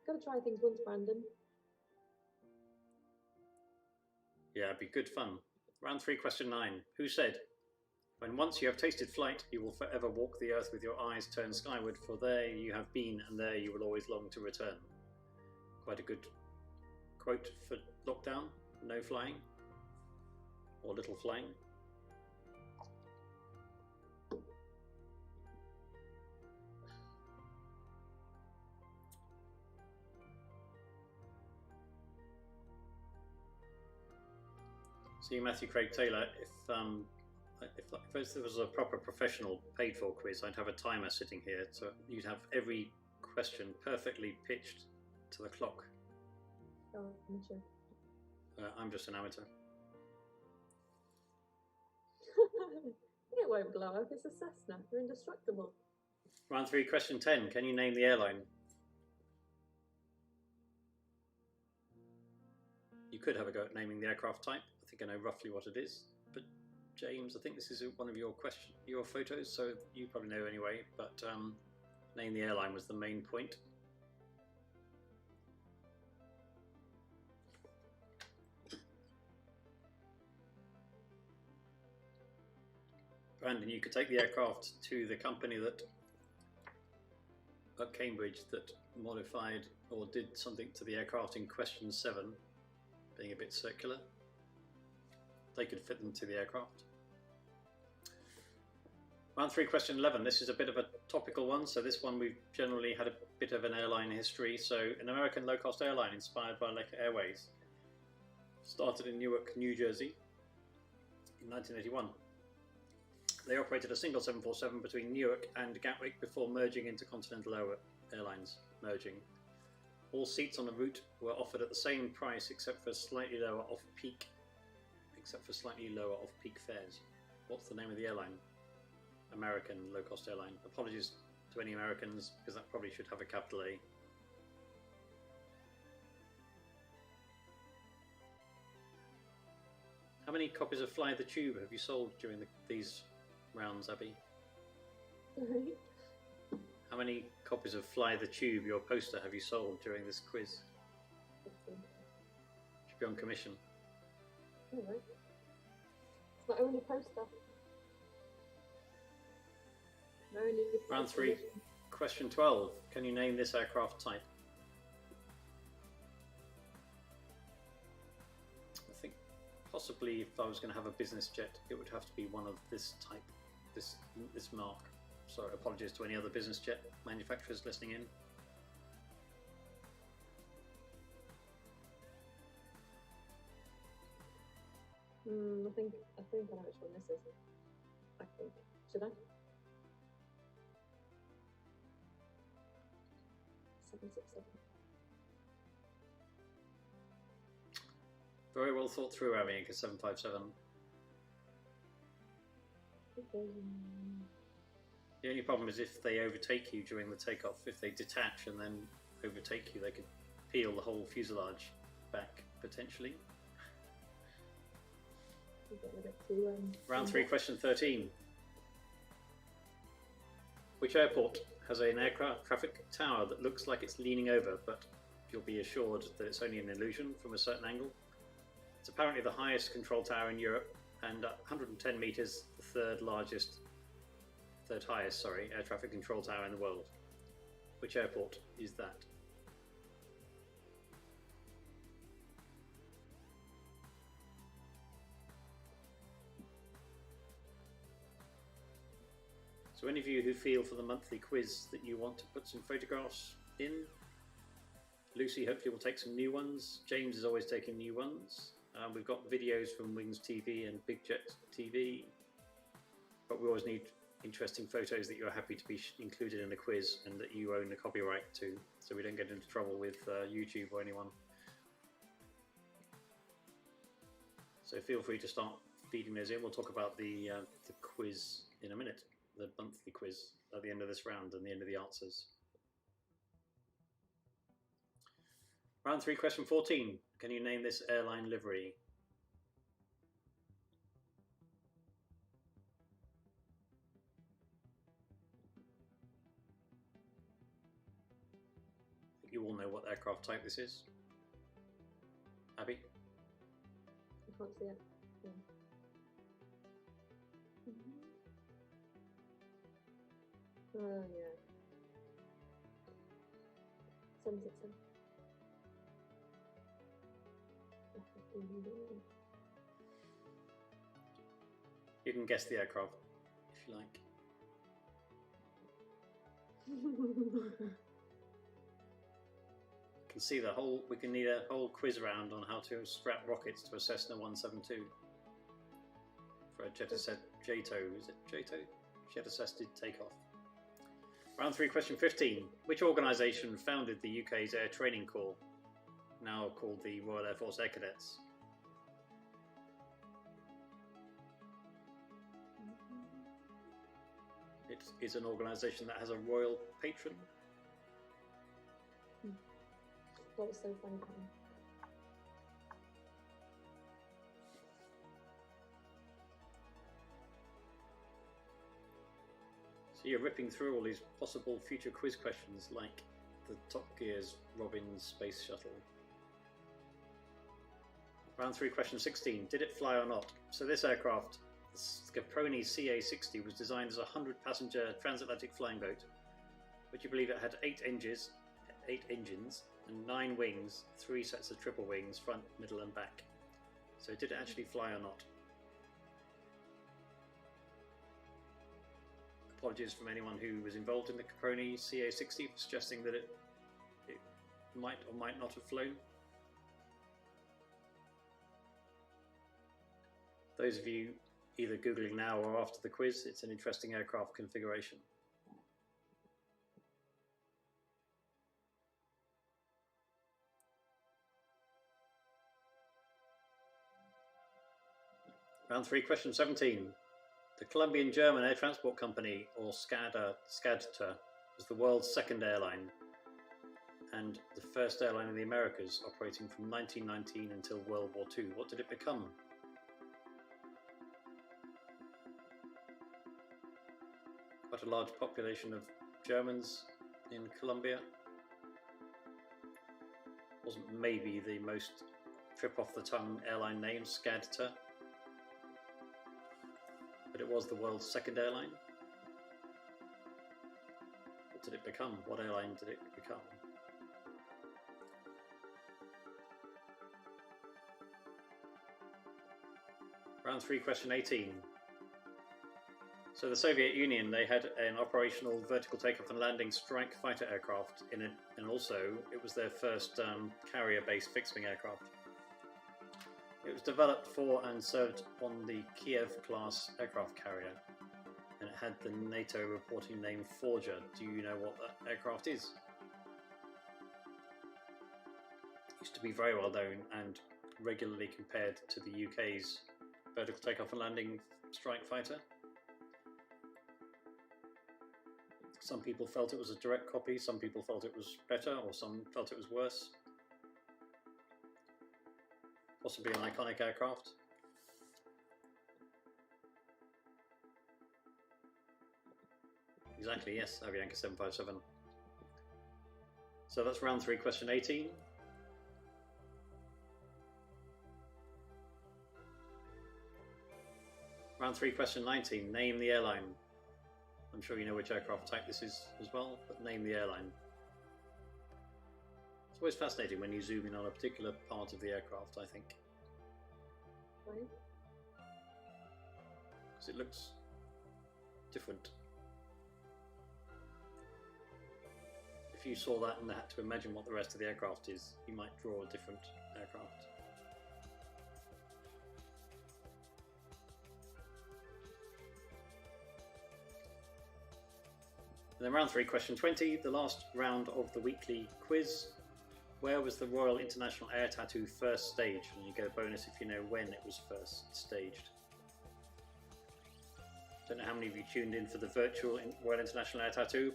[SPEAKER 2] Gotta try things once, Brandon.
[SPEAKER 3] Yeah, it'd be good fun. Round 3, question 9. Who said, when once you have tasted flight, you will forever walk the earth with your eyes turned skyward, for there you have been, and there you will always long to return. Quite a good quote for lockdown. No flying. Or little flying. See, Matthew Craig Taylor, if there was a proper professional paid for quiz, I'd have a timer sitting here, so you'd have every question perfectly pitched to the clock.
[SPEAKER 2] Oh, I'm sure.
[SPEAKER 3] I'm just an amateur.
[SPEAKER 2] It won't blow up, it's a Cessna. You're indestructible.
[SPEAKER 3] Round 3, question 10. Can you name the airline? You could have a go at naming the aircraft type. I think I know roughly what it is. But James, I think this is one of your photos, so you probably know anyway. But name the airline was the main point. Brandon, you could take the aircraft to the company that at Cambridge that modified or did something to the aircraft in question 7, being a bit circular. They could fit them to the aircraft. Round 3, question 11. This is a bit of a topical one. So this one we've generally had a bit of an airline history. So an American low-cost airline inspired by Laker Airways started in Newark, New Jersey in 1981. They operated a single 747 between Newark and Gatwick before merging into Continental Airlines. All seats on the route were offered at the same price except for slightly lower off-peak fares. What's the name of the airline? American low-cost airline. Apologies to any Americans, because that probably should have a capital A. many copies of Fly the Tube have you sold during these rounds, Abby?
[SPEAKER 2] Sorry.
[SPEAKER 3] How many copies of Fly the Tube, your poster, have you sold during this quiz? Should be on commission.
[SPEAKER 2] Alright. It's my only poster. My only
[SPEAKER 3] Round 3, question 12. Can you name this aircraft type? I think possibly if I was going to have a business jet, it would have to be one of this type, this mark. Sorry, apologies to any other business jet manufacturers listening in.
[SPEAKER 2] I think I know which one this is. I think. Should I? 767.
[SPEAKER 3] Very well thought through, Aviation 757. The only problem is if they overtake you during the takeoff, if they detach and then overtake you, they could peel the whole fuselage back, potentially. Round 3, question 13. Which airport has an aircraft traffic tower that looks like it's leaning over, but you'll be assured that it's only an illusion from a certain angle? It's apparently the highest control tower in Europe, and at 110 meters, the third highest air traffic control tower in the world. Which airport is that? So any of you who feel for the monthly quiz that you want to put some photographs in, Lucy hopefully will take some new ones. James is always taking new ones. We've got videos from Wings TV and Big Jet TV, but we always need interesting photos that you're happy to be included in the quiz and that you own the copyright to, so we don't get into trouble with YouTube or anyone. So feel free to start feeding those in. We'll talk about the quiz in a minute, the monthly quiz at the end of this round and the end of the answers. Round 3, question 14. Can you name this airline livery? I think you all know what aircraft type this is. Abby?
[SPEAKER 2] I can't see it. Yeah. Oh yeah. 767.
[SPEAKER 3] You can guess the aircraft if you like. Can see the whole. We can need a whole quiz round on how to strap rockets to a Cessna 172 for a jet assisted JATO. Is it JATO? Jet assisted takeoff. Round 3, question 15. Which organisation founded the UK's Air Training Corps, now called the Royal Air Force Air Cadets? It is an organisation that has a royal patron.
[SPEAKER 2] That was so funny.
[SPEAKER 3] So you're ripping through all these possible future quiz questions like the Top Gear's Robin's space shuttle. Round 3, question 16. Did it fly or not? So this aircraft, the Scaproni CA-60, was designed as a 100-passenger transatlantic flying boat. Would you believe it had 8 engines and 9 wings, 3 sets of triple wings, front, middle and back. So did it actually fly or not? Apologies from anyone who was involved in the Caproni CA-60 for suggesting that it might or might not have flown. Those of you either Googling now or after the quiz, it's an interesting aircraft configuration. Round 3, question 17. The Colombian German Air Transport Company, or SCADTA, was the world's second airline and the first airline in the Americas, operating from 1919 until World War II. What did it become? quite a large population of Germans in Colombia. Wasn't maybe the most trip off the tongue airline name, Skadta, but it was the world's second airline. What did it become? What airline did it become? Round 3, question 18. So the Soviet Union, they had an operational vertical takeoff and landing strike fighter aircraft and also it was their first carrier-based fixed-wing aircraft. It was developed for and served on the Kiev-class aircraft carrier, and it had the NATO reporting name Forger. Do you know what that aircraft is? It used to be very well known and regularly compared to the UK's vertical takeoff and landing strike fighter. Some people felt it was a direct copy, some people felt it was better, or some felt it was worse. Possibly an iconic aircraft. Exactly, yes, Aviation 757. So that's round 3, question 18. Round 3, question 19. Name the airline. I'm sure you know which aircraft type this is as well, but name the airline. It's always fascinating when you zoom in on a particular part of the aircraft, I think.
[SPEAKER 2] Right.
[SPEAKER 3] Because it looks different. If you saw that and had to imagine what the rest of the aircraft is, you might draw a different aircraft. And then round 3, question 20, the last round of the weekly quiz. Where was the Royal International Air Tattoo first staged? And you get a bonus if you know when it was first staged. Don't know how many of you tuned in for the virtual Royal International Air Tattoo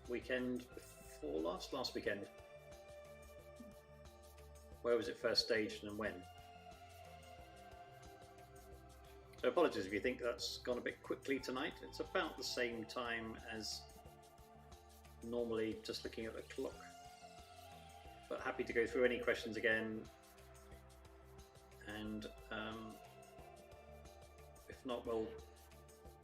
[SPEAKER 3] weekend before last weekend. Where was it first staged and when? So apologies if you think that's gone a bit quickly tonight. It's about the same time as normally, just looking at the clock. But happy to go through any questions again. And if not, we'll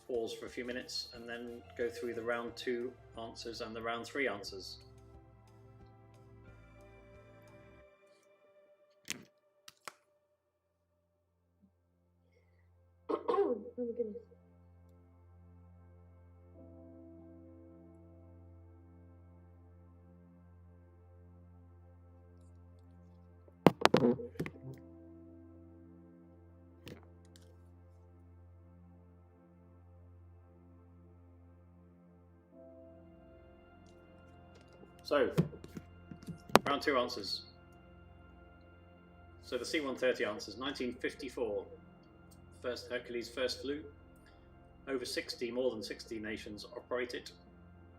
[SPEAKER 3] pause for a few minutes and then go through the round 2 answers and the round 3 answers.
[SPEAKER 2] Oh my goodness.
[SPEAKER 3] So, round 2 answers. So the C-130 answers. 1954, first Hercules first flew. More than 60 nations operate it,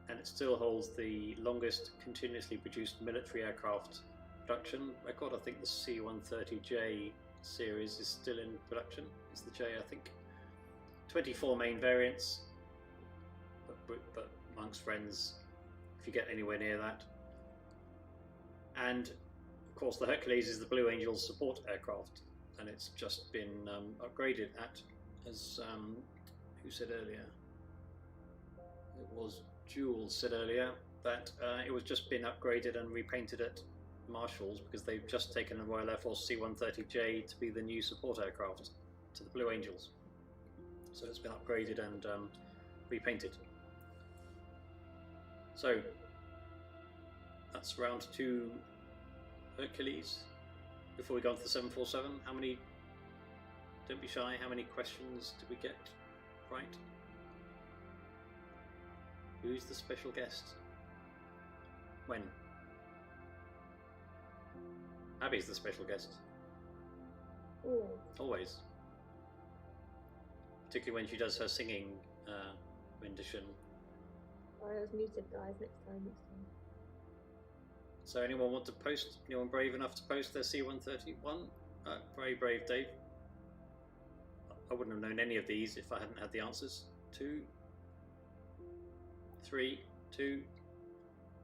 [SPEAKER 3] and it still holds the longest continuously produced military aircraft production record. I think the C-130J series is still in production. It's the J, I think. 24 main variants, but amongst friends, if you get anywhere near that. And of course the Hercules is the Blue Angels support aircraft, and it's just been upgraded as who said earlier? It was Jules said earlier that it was just been upgraded and repainted at Marshall's because they've just taken a Royal Air Force C-130J to be the new support aircraft to the Blue Angels. So it's been upgraded and repainted. So that's round 2 Hercules. Before we go on to the 747, how many, don't be shy, how many questions did we get right? Who's the special guest? When? Abby's the special guest. Always. Particularly when she does her singing rendition.
[SPEAKER 2] Sorry, I was muted, guys. Next time.
[SPEAKER 3] So anyone want to post? Anyone brave enough to post their C-131? Very brave, Dave. I wouldn't have known any of these if I hadn't had the answers. 2, 3, 2.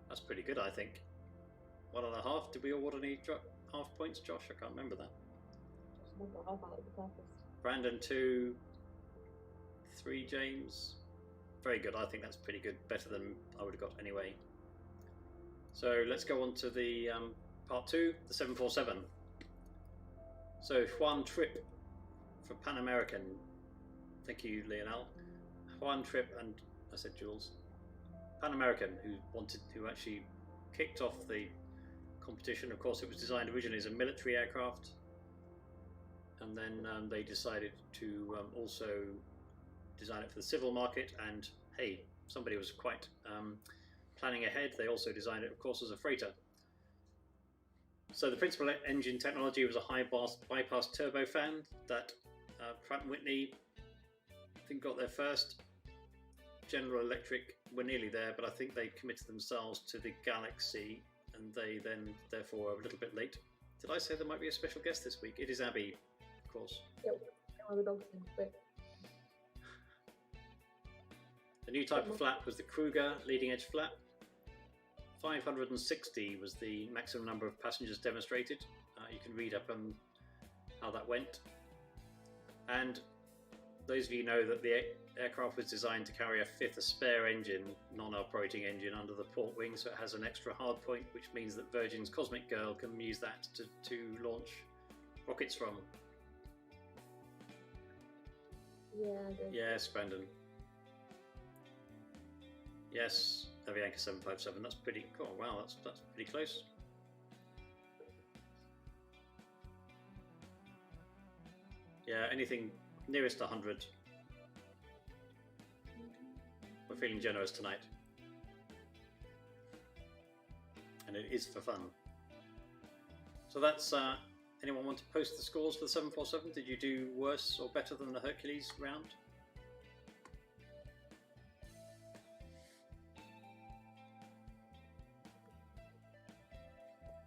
[SPEAKER 3] That's pretty good, I think. 1.5. Did we award any half points, Josh? I can't remember that.
[SPEAKER 2] I've got half out of the purpose.
[SPEAKER 3] Brandon 2, 3, James. Very good. I think that's pretty good. Better than I would have got anyway. So let's go on to the part 2, the 747. So Juan Tripp for Pan American. Thank you, Lionel. Juan Tripp and I said Jules. Pan American, who actually kicked off the competition. Of course, it was designed originally as a military aircraft, and then they decided to also design it for the civil market. And hey, somebody was quite planning ahead. They also designed it, of course, as a freighter. So the principal engine technology was a high bypass turbofan that Pratt & Whitney, I think, got there first. General Electric were nearly there, but I think they committed themselves to the Galaxy, and they then, therefore, are a little bit late. Did I say there might be a special guest this week? It is Abby, of course.
[SPEAKER 2] Yep. The dog's in quick.
[SPEAKER 3] The new type of flap was the Kruger leading edge flap. 560 was the maximum number of passengers demonstrated. You can read up on how that went. And those of you know that the aircraft was designed to carry a spare engine, non-operating engine, under the port wing, so it has an extra hard point, which means that Virgin's Cosmic Girl can use that to launch rockets from.
[SPEAKER 2] Yeah, I do.
[SPEAKER 3] Yes, Brandon. Yes, Aviation 757. That's pretty cool. Wow, that's pretty close. Yeah, anything nearest 100. We're feeling generous tonight, and it is for fun. So that's. Anyone want to post the scores for the 747? Did you do worse or better than the Hercules round?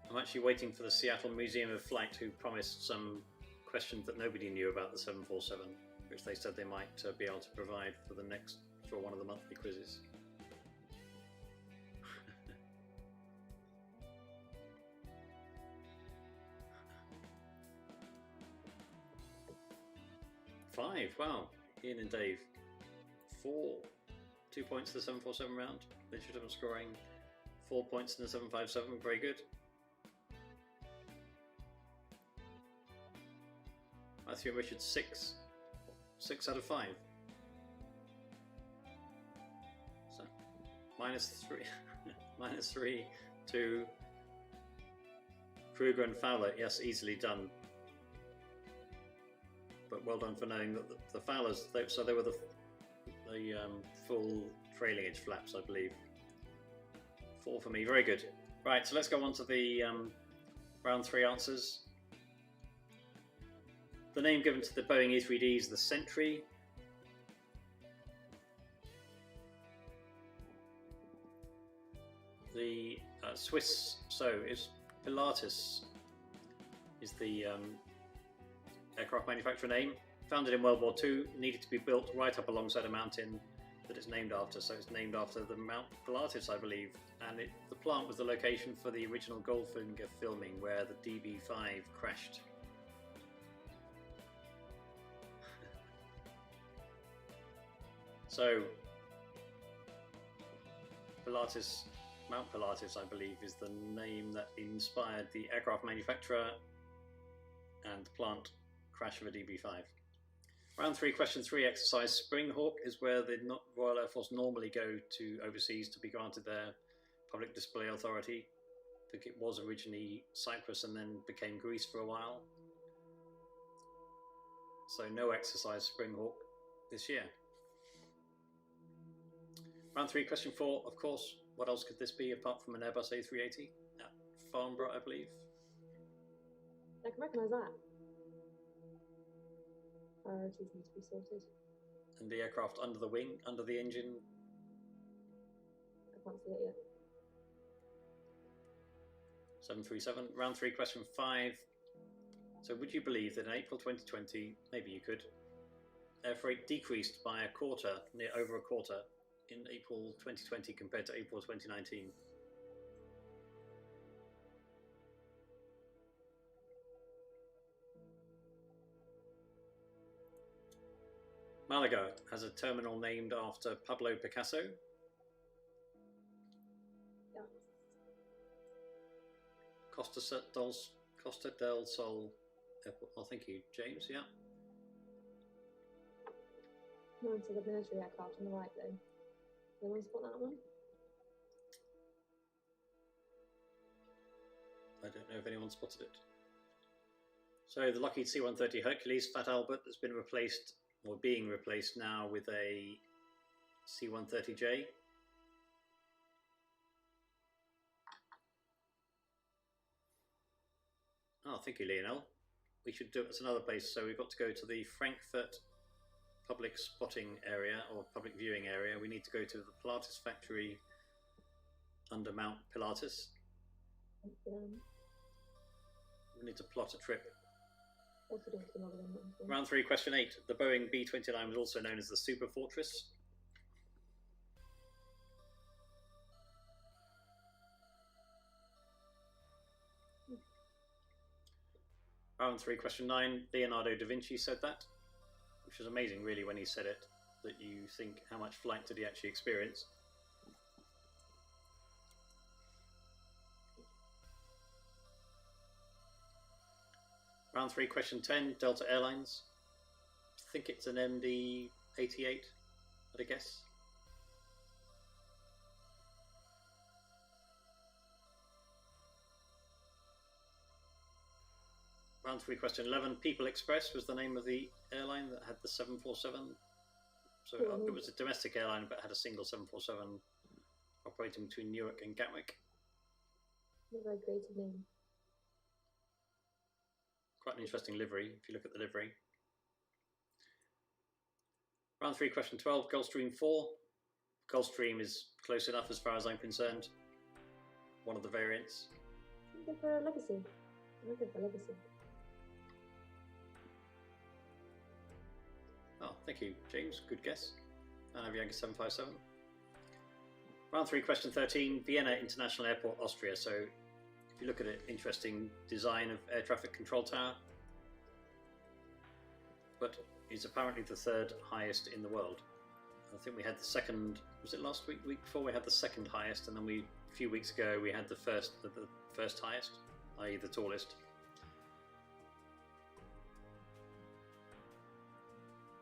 [SPEAKER 3] I'm actually waiting for the Seattle Museum of Flight, who promised some questions that nobody knew about the 747, which they said they might be able to provide for one of the monthly quizzes. Five, wow. Ian and Dave. 4. 2 points to the 747 round. Legitimate scoring. 4 points in the 757, very good. Matthew and Richard, 6. 6 out of 5. So, -3. -3 to Kruger and Fowler. Yes, easily done. But well done for knowing that the Fowlers, they were the full trailing edge flaps, I believe. 4 for me, very good. Right, so let's go on to the round 3 answers. The name given to the Boeing E-3D is the Sentry. The Swiss, is Pilatus is the aircraft manufacturer name. Founded in World War II, needed to be built right up alongside a mountain that it's named after, so it's named after the Mount Pilatus, I believe. And the plant was the location for the original Goldfinger filming, where the DB5 crashed. So, Pilatus, Mount Pilatus, I believe, is the name that inspired the aircraft manufacturer and the plant crash of a DB5. Round 3, question 3 exercise. Springhawk is where the Royal Air Force normally go to overseas to be granted their public display authority. I think it was originally Cyprus and then became Greece for a while. So no exercise Springhawk this year. Round 3, question 4, of course. What else could this be apart from an Airbus A380 at Farnborough, I believe?
[SPEAKER 2] I can recognise that. Priorities need to be sorted.
[SPEAKER 3] And the aircraft under the wing, under the engine.
[SPEAKER 2] I can't see it yet.
[SPEAKER 3] 737. Round 3, question 5. So would you believe that in April 2020, maybe you could, air freight decreased by over a quarter in April 2020 compared to April 2019? Malaga has a terminal named after Pablo Picasso.
[SPEAKER 2] Yeah.
[SPEAKER 3] Costa del Sol Airport. Oh, thank you, James. Yeah.
[SPEAKER 2] No one said the military aircraft on the right though. Anyone spot that one?
[SPEAKER 3] I don't know if anyone spotted it. So the Lockheed C-130 Hercules Fat Albert has been replaced, or being replaced now, with a C-130J. Oh, thank you, Lionel. We should do it at another place. So we've got to go to the Frankfurt public spotting area or public viewing area. We need to go to the Pilatus factory under Mount Pilatus. We need to plot a trip.
[SPEAKER 2] Also doing another one.
[SPEAKER 3] Round 3, question 8. The Boeing B-29 was also known as the Super Fortress. Round 3, question 9. Leonardo da Vinci said that, which is amazing, really, when he said it, that you think, how much flight did he actually experience? Round 3, question 10. Delta Airlines. I think it's an MD-88, I'd guess. Round 3, question 11. People Express was the name of the airline that had the 747. So it was a domestic airline, but had a single 747 operating between Newark and Gatwick.
[SPEAKER 2] A very creative name.
[SPEAKER 3] Quite an interesting livery, if you look at the livery. Round 3, question 12. Gulfstream 4. Gulfstream is close enough as far as I'm concerned. One of the variants.
[SPEAKER 2] I think for Legacy. I think for Legacy.
[SPEAKER 3] Oh, thank you, James. Good guess. And Avianca 757. Round 3, question 13. Vienna International Airport, Austria. So if you look at it, interesting design of air traffic control tower. But it's apparently the 3rd highest in the world. I think we had the second, was it last week, week before, we had the 2nd highest, and then a few weeks ago we had the first highest, i.e. the tallest.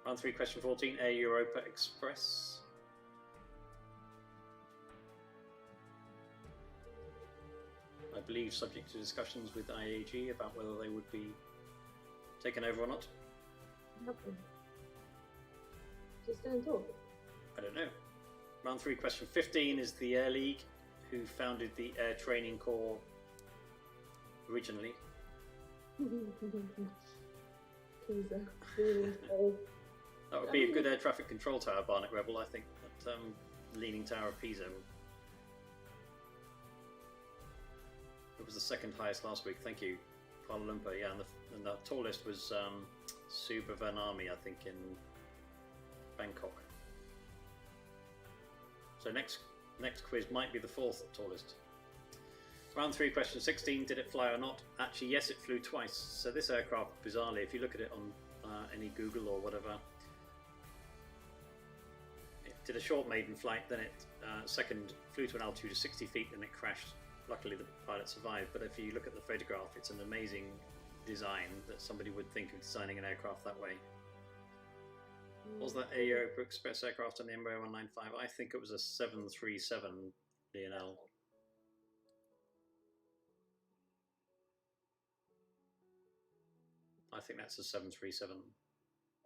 [SPEAKER 3] Round 3, question 14. Air Europa Express. I believe subject to discussions with IAG about whether they would be taken over or not.
[SPEAKER 2] Nothing. Just don't talk.
[SPEAKER 3] I don't know. Round 3, question 15 is the Air League, who founded the Air Training Corps originally. That would be a good air traffic control tower, Barnet Rebel, I think. That Leaning Tower of Pisa. It was the 2nd highest last week, thank you. Kuala Lumpur, yeah, and the tallest was Subavanami, I think, in Bangkok. So next quiz might be the 4th tallest. Round 3, question 16. Did it fly or not? Actually, yes, it flew twice. So this aircraft, bizarrely, if you look at it on any Google or whatever, it did a short maiden flight, then it second flew to an altitude of 60 feet and it crashed. Luckily, the pilot survived. But if you look at the photograph, it's an amazing design that somebody would think of designing an aircraft that way. Was that a Europa Express aircraft on the Embraer 195? I think it was a 737 DNL. I think that's a 737.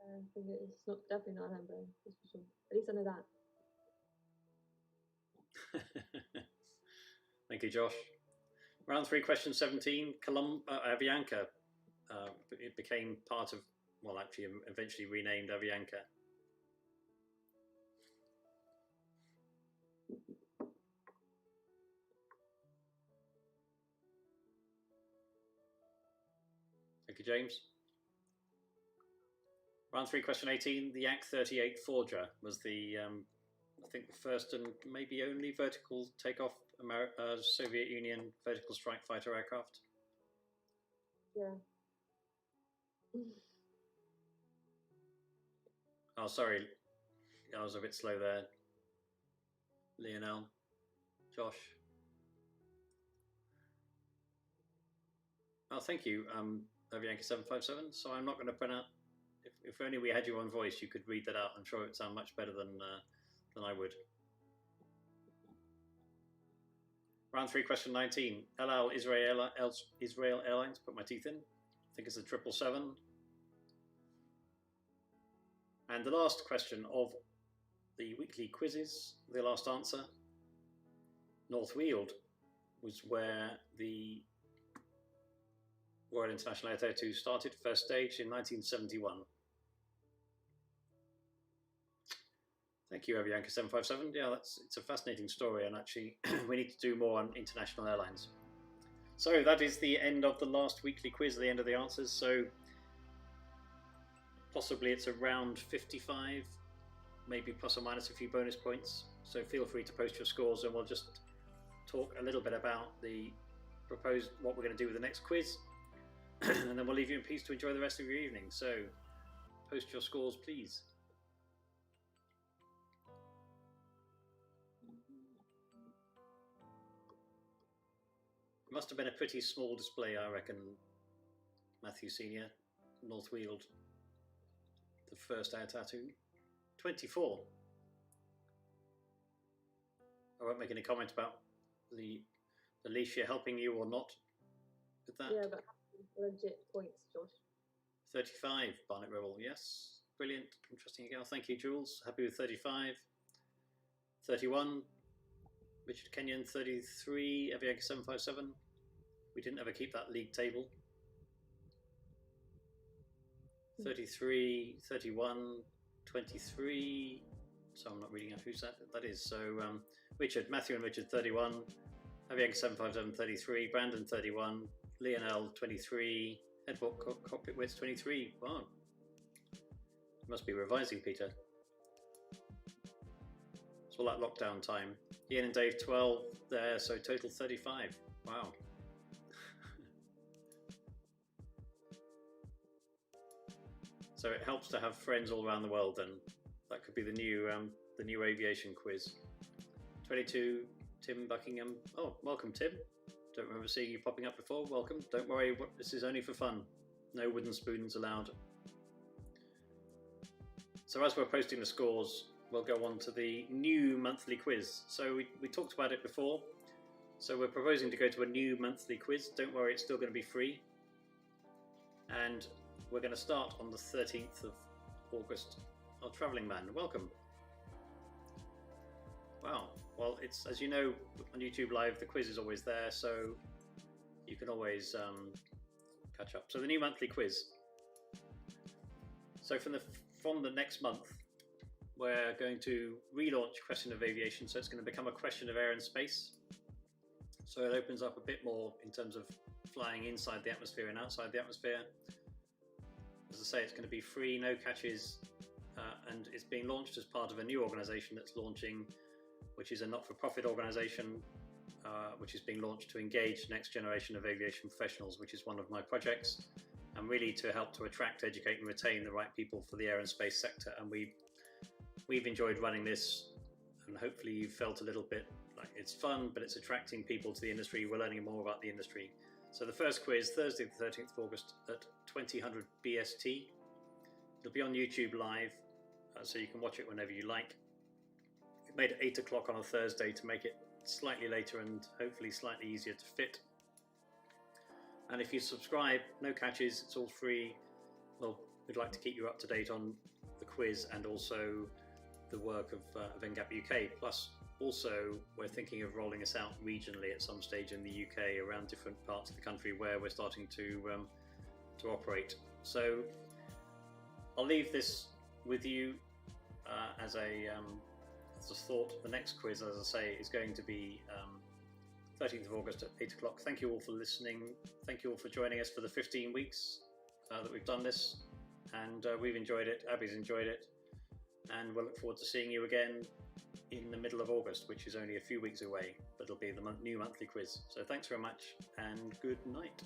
[SPEAKER 2] I think it's not, definitely not an Embraer, that's for sure. At least I know that.
[SPEAKER 3] Thank you, Josh. Round 3, question 17. Avianca. It became part of, well, actually, eventually renamed Avianca. Thank you, James. Round 3, question 18. The Yak 38 Forger was the I think the first and maybe only vertical takeoff Soviet Union vertical strike fighter aircraft.
[SPEAKER 2] Yeah.
[SPEAKER 3] Oh, sorry, I was a bit slow there. Lionel, Josh. Oh, thank you, Avianca 757. So I'm not going to print out. If only we had you on voice, you could read that out. I'm sure it would sound much better than I would. Round 3, question 19. El Al Israel Airlines. Put my teeth in. I think it's a 777. And the last question of the weekly quizzes, the last answer, North Weald, was where the Royal International Air Tattoo started, first stage in 1971. Thank you, Avianca 757. Yeah, it's a fascinating story, and actually we need to do more on international airlines. So that is the end of the last weekly quiz, the end of the answers. So possibly it's around 55, maybe plus or minus a few bonus points. So feel free to post your scores, and we'll just talk a little bit about the proposed, what we're going to do with the next quiz, and then we'll leave you in peace to enjoy the rest of your evening. So post your scores, please. It must have been a pretty small display, I reckon, Matthew Senior, North Weald, the first air tattoo. 24. I won't make any comment about the Alicia helping you or not with that.
[SPEAKER 2] Yeah, but legit points, Josh.
[SPEAKER 3] 35, Barnet Rebel, yes. Brilliant, interesting again. Thank you, Jules. Happy with 35. 31, Richard Kenyon. 33, Avianca 757. We didn't ever keep that league table. 33, 31, 23. So I'm not reading out who's that is. So Matthew and Richard 31, Avianca 757 33, Brandon 31, Lionel 23, Edward Cockpit Wits 23. Wow. You must be revising, Peter. It's all that lockdown time. Ian and Dave 12 there, so total 35. Wow. So it helps to have friends all around the world, then. That could be the new aviation quiz. 22, Tim Buckingham. Oh, welcome, Tim. Don't remember seeing you popping up before. Welcome. Don't worry, this is only for fun. No wooden spoons allowed. So as we're posting the scores, we'll go on to the new monthly quiz. So we talked about it before. So we're proposing to go to a new monthly quiz. Don't worry, it's still going to be free. And we're going to start on the 13th of August. Our Travelling Man, welcome. Wow. Well, it's, as you know, on YouTube Live, the quiz is always there, so you can always catch up. So the new monthly quiz. So from the next month, we're going to relaunch Question of Aviation. So it's going to become a Question of Air and Space. So it opens up a bit more in terms of flying inside the atmosphere and outside the atmosphere. As I say, it's going to be free, no catches, and it's being launched as part of a new organisation that's launching, which is a not-for-profit organisation, which is being launched to engage the next generation of aviation professionals, which is one of my projects, and really to help to attract, educate and retain the right people for the air and space sector. And we've enjoyed running this, and hopefully you've felt a little bit like it's fun, but it's attracting people to the industry. We're learning more about the industry. So the first quiz, Thursday the 13th of August at 2000 BST. It'll be on YouTube Live, so you can watch it whenever you like. We've made it 8 o'clock on a Thursday to make it slightly later and hopefully slightly easier to fit. And if you subscribe, no catches, it's all free. Well, we'd like to keep you up to date on the quiz and also the work of NGAP UK. Plus, also, we're thinking of rolling us out regionally at some stage in the UK around different parts of the country where we're starting to operate. So I'll leave this with you as a thought. The next quiz, as I say, is going to be 13th of August at 8 o'clock. Thank you all for listening. Thank you all for joining us for the 15 weeks that we've done this. And we've enjoyed it. Abby's enjoyed it. And we'll look forward to seeing you again in the middle of August, which is only a few weeks away, but it'll be the new monthly quiz. So thanks very much and good night.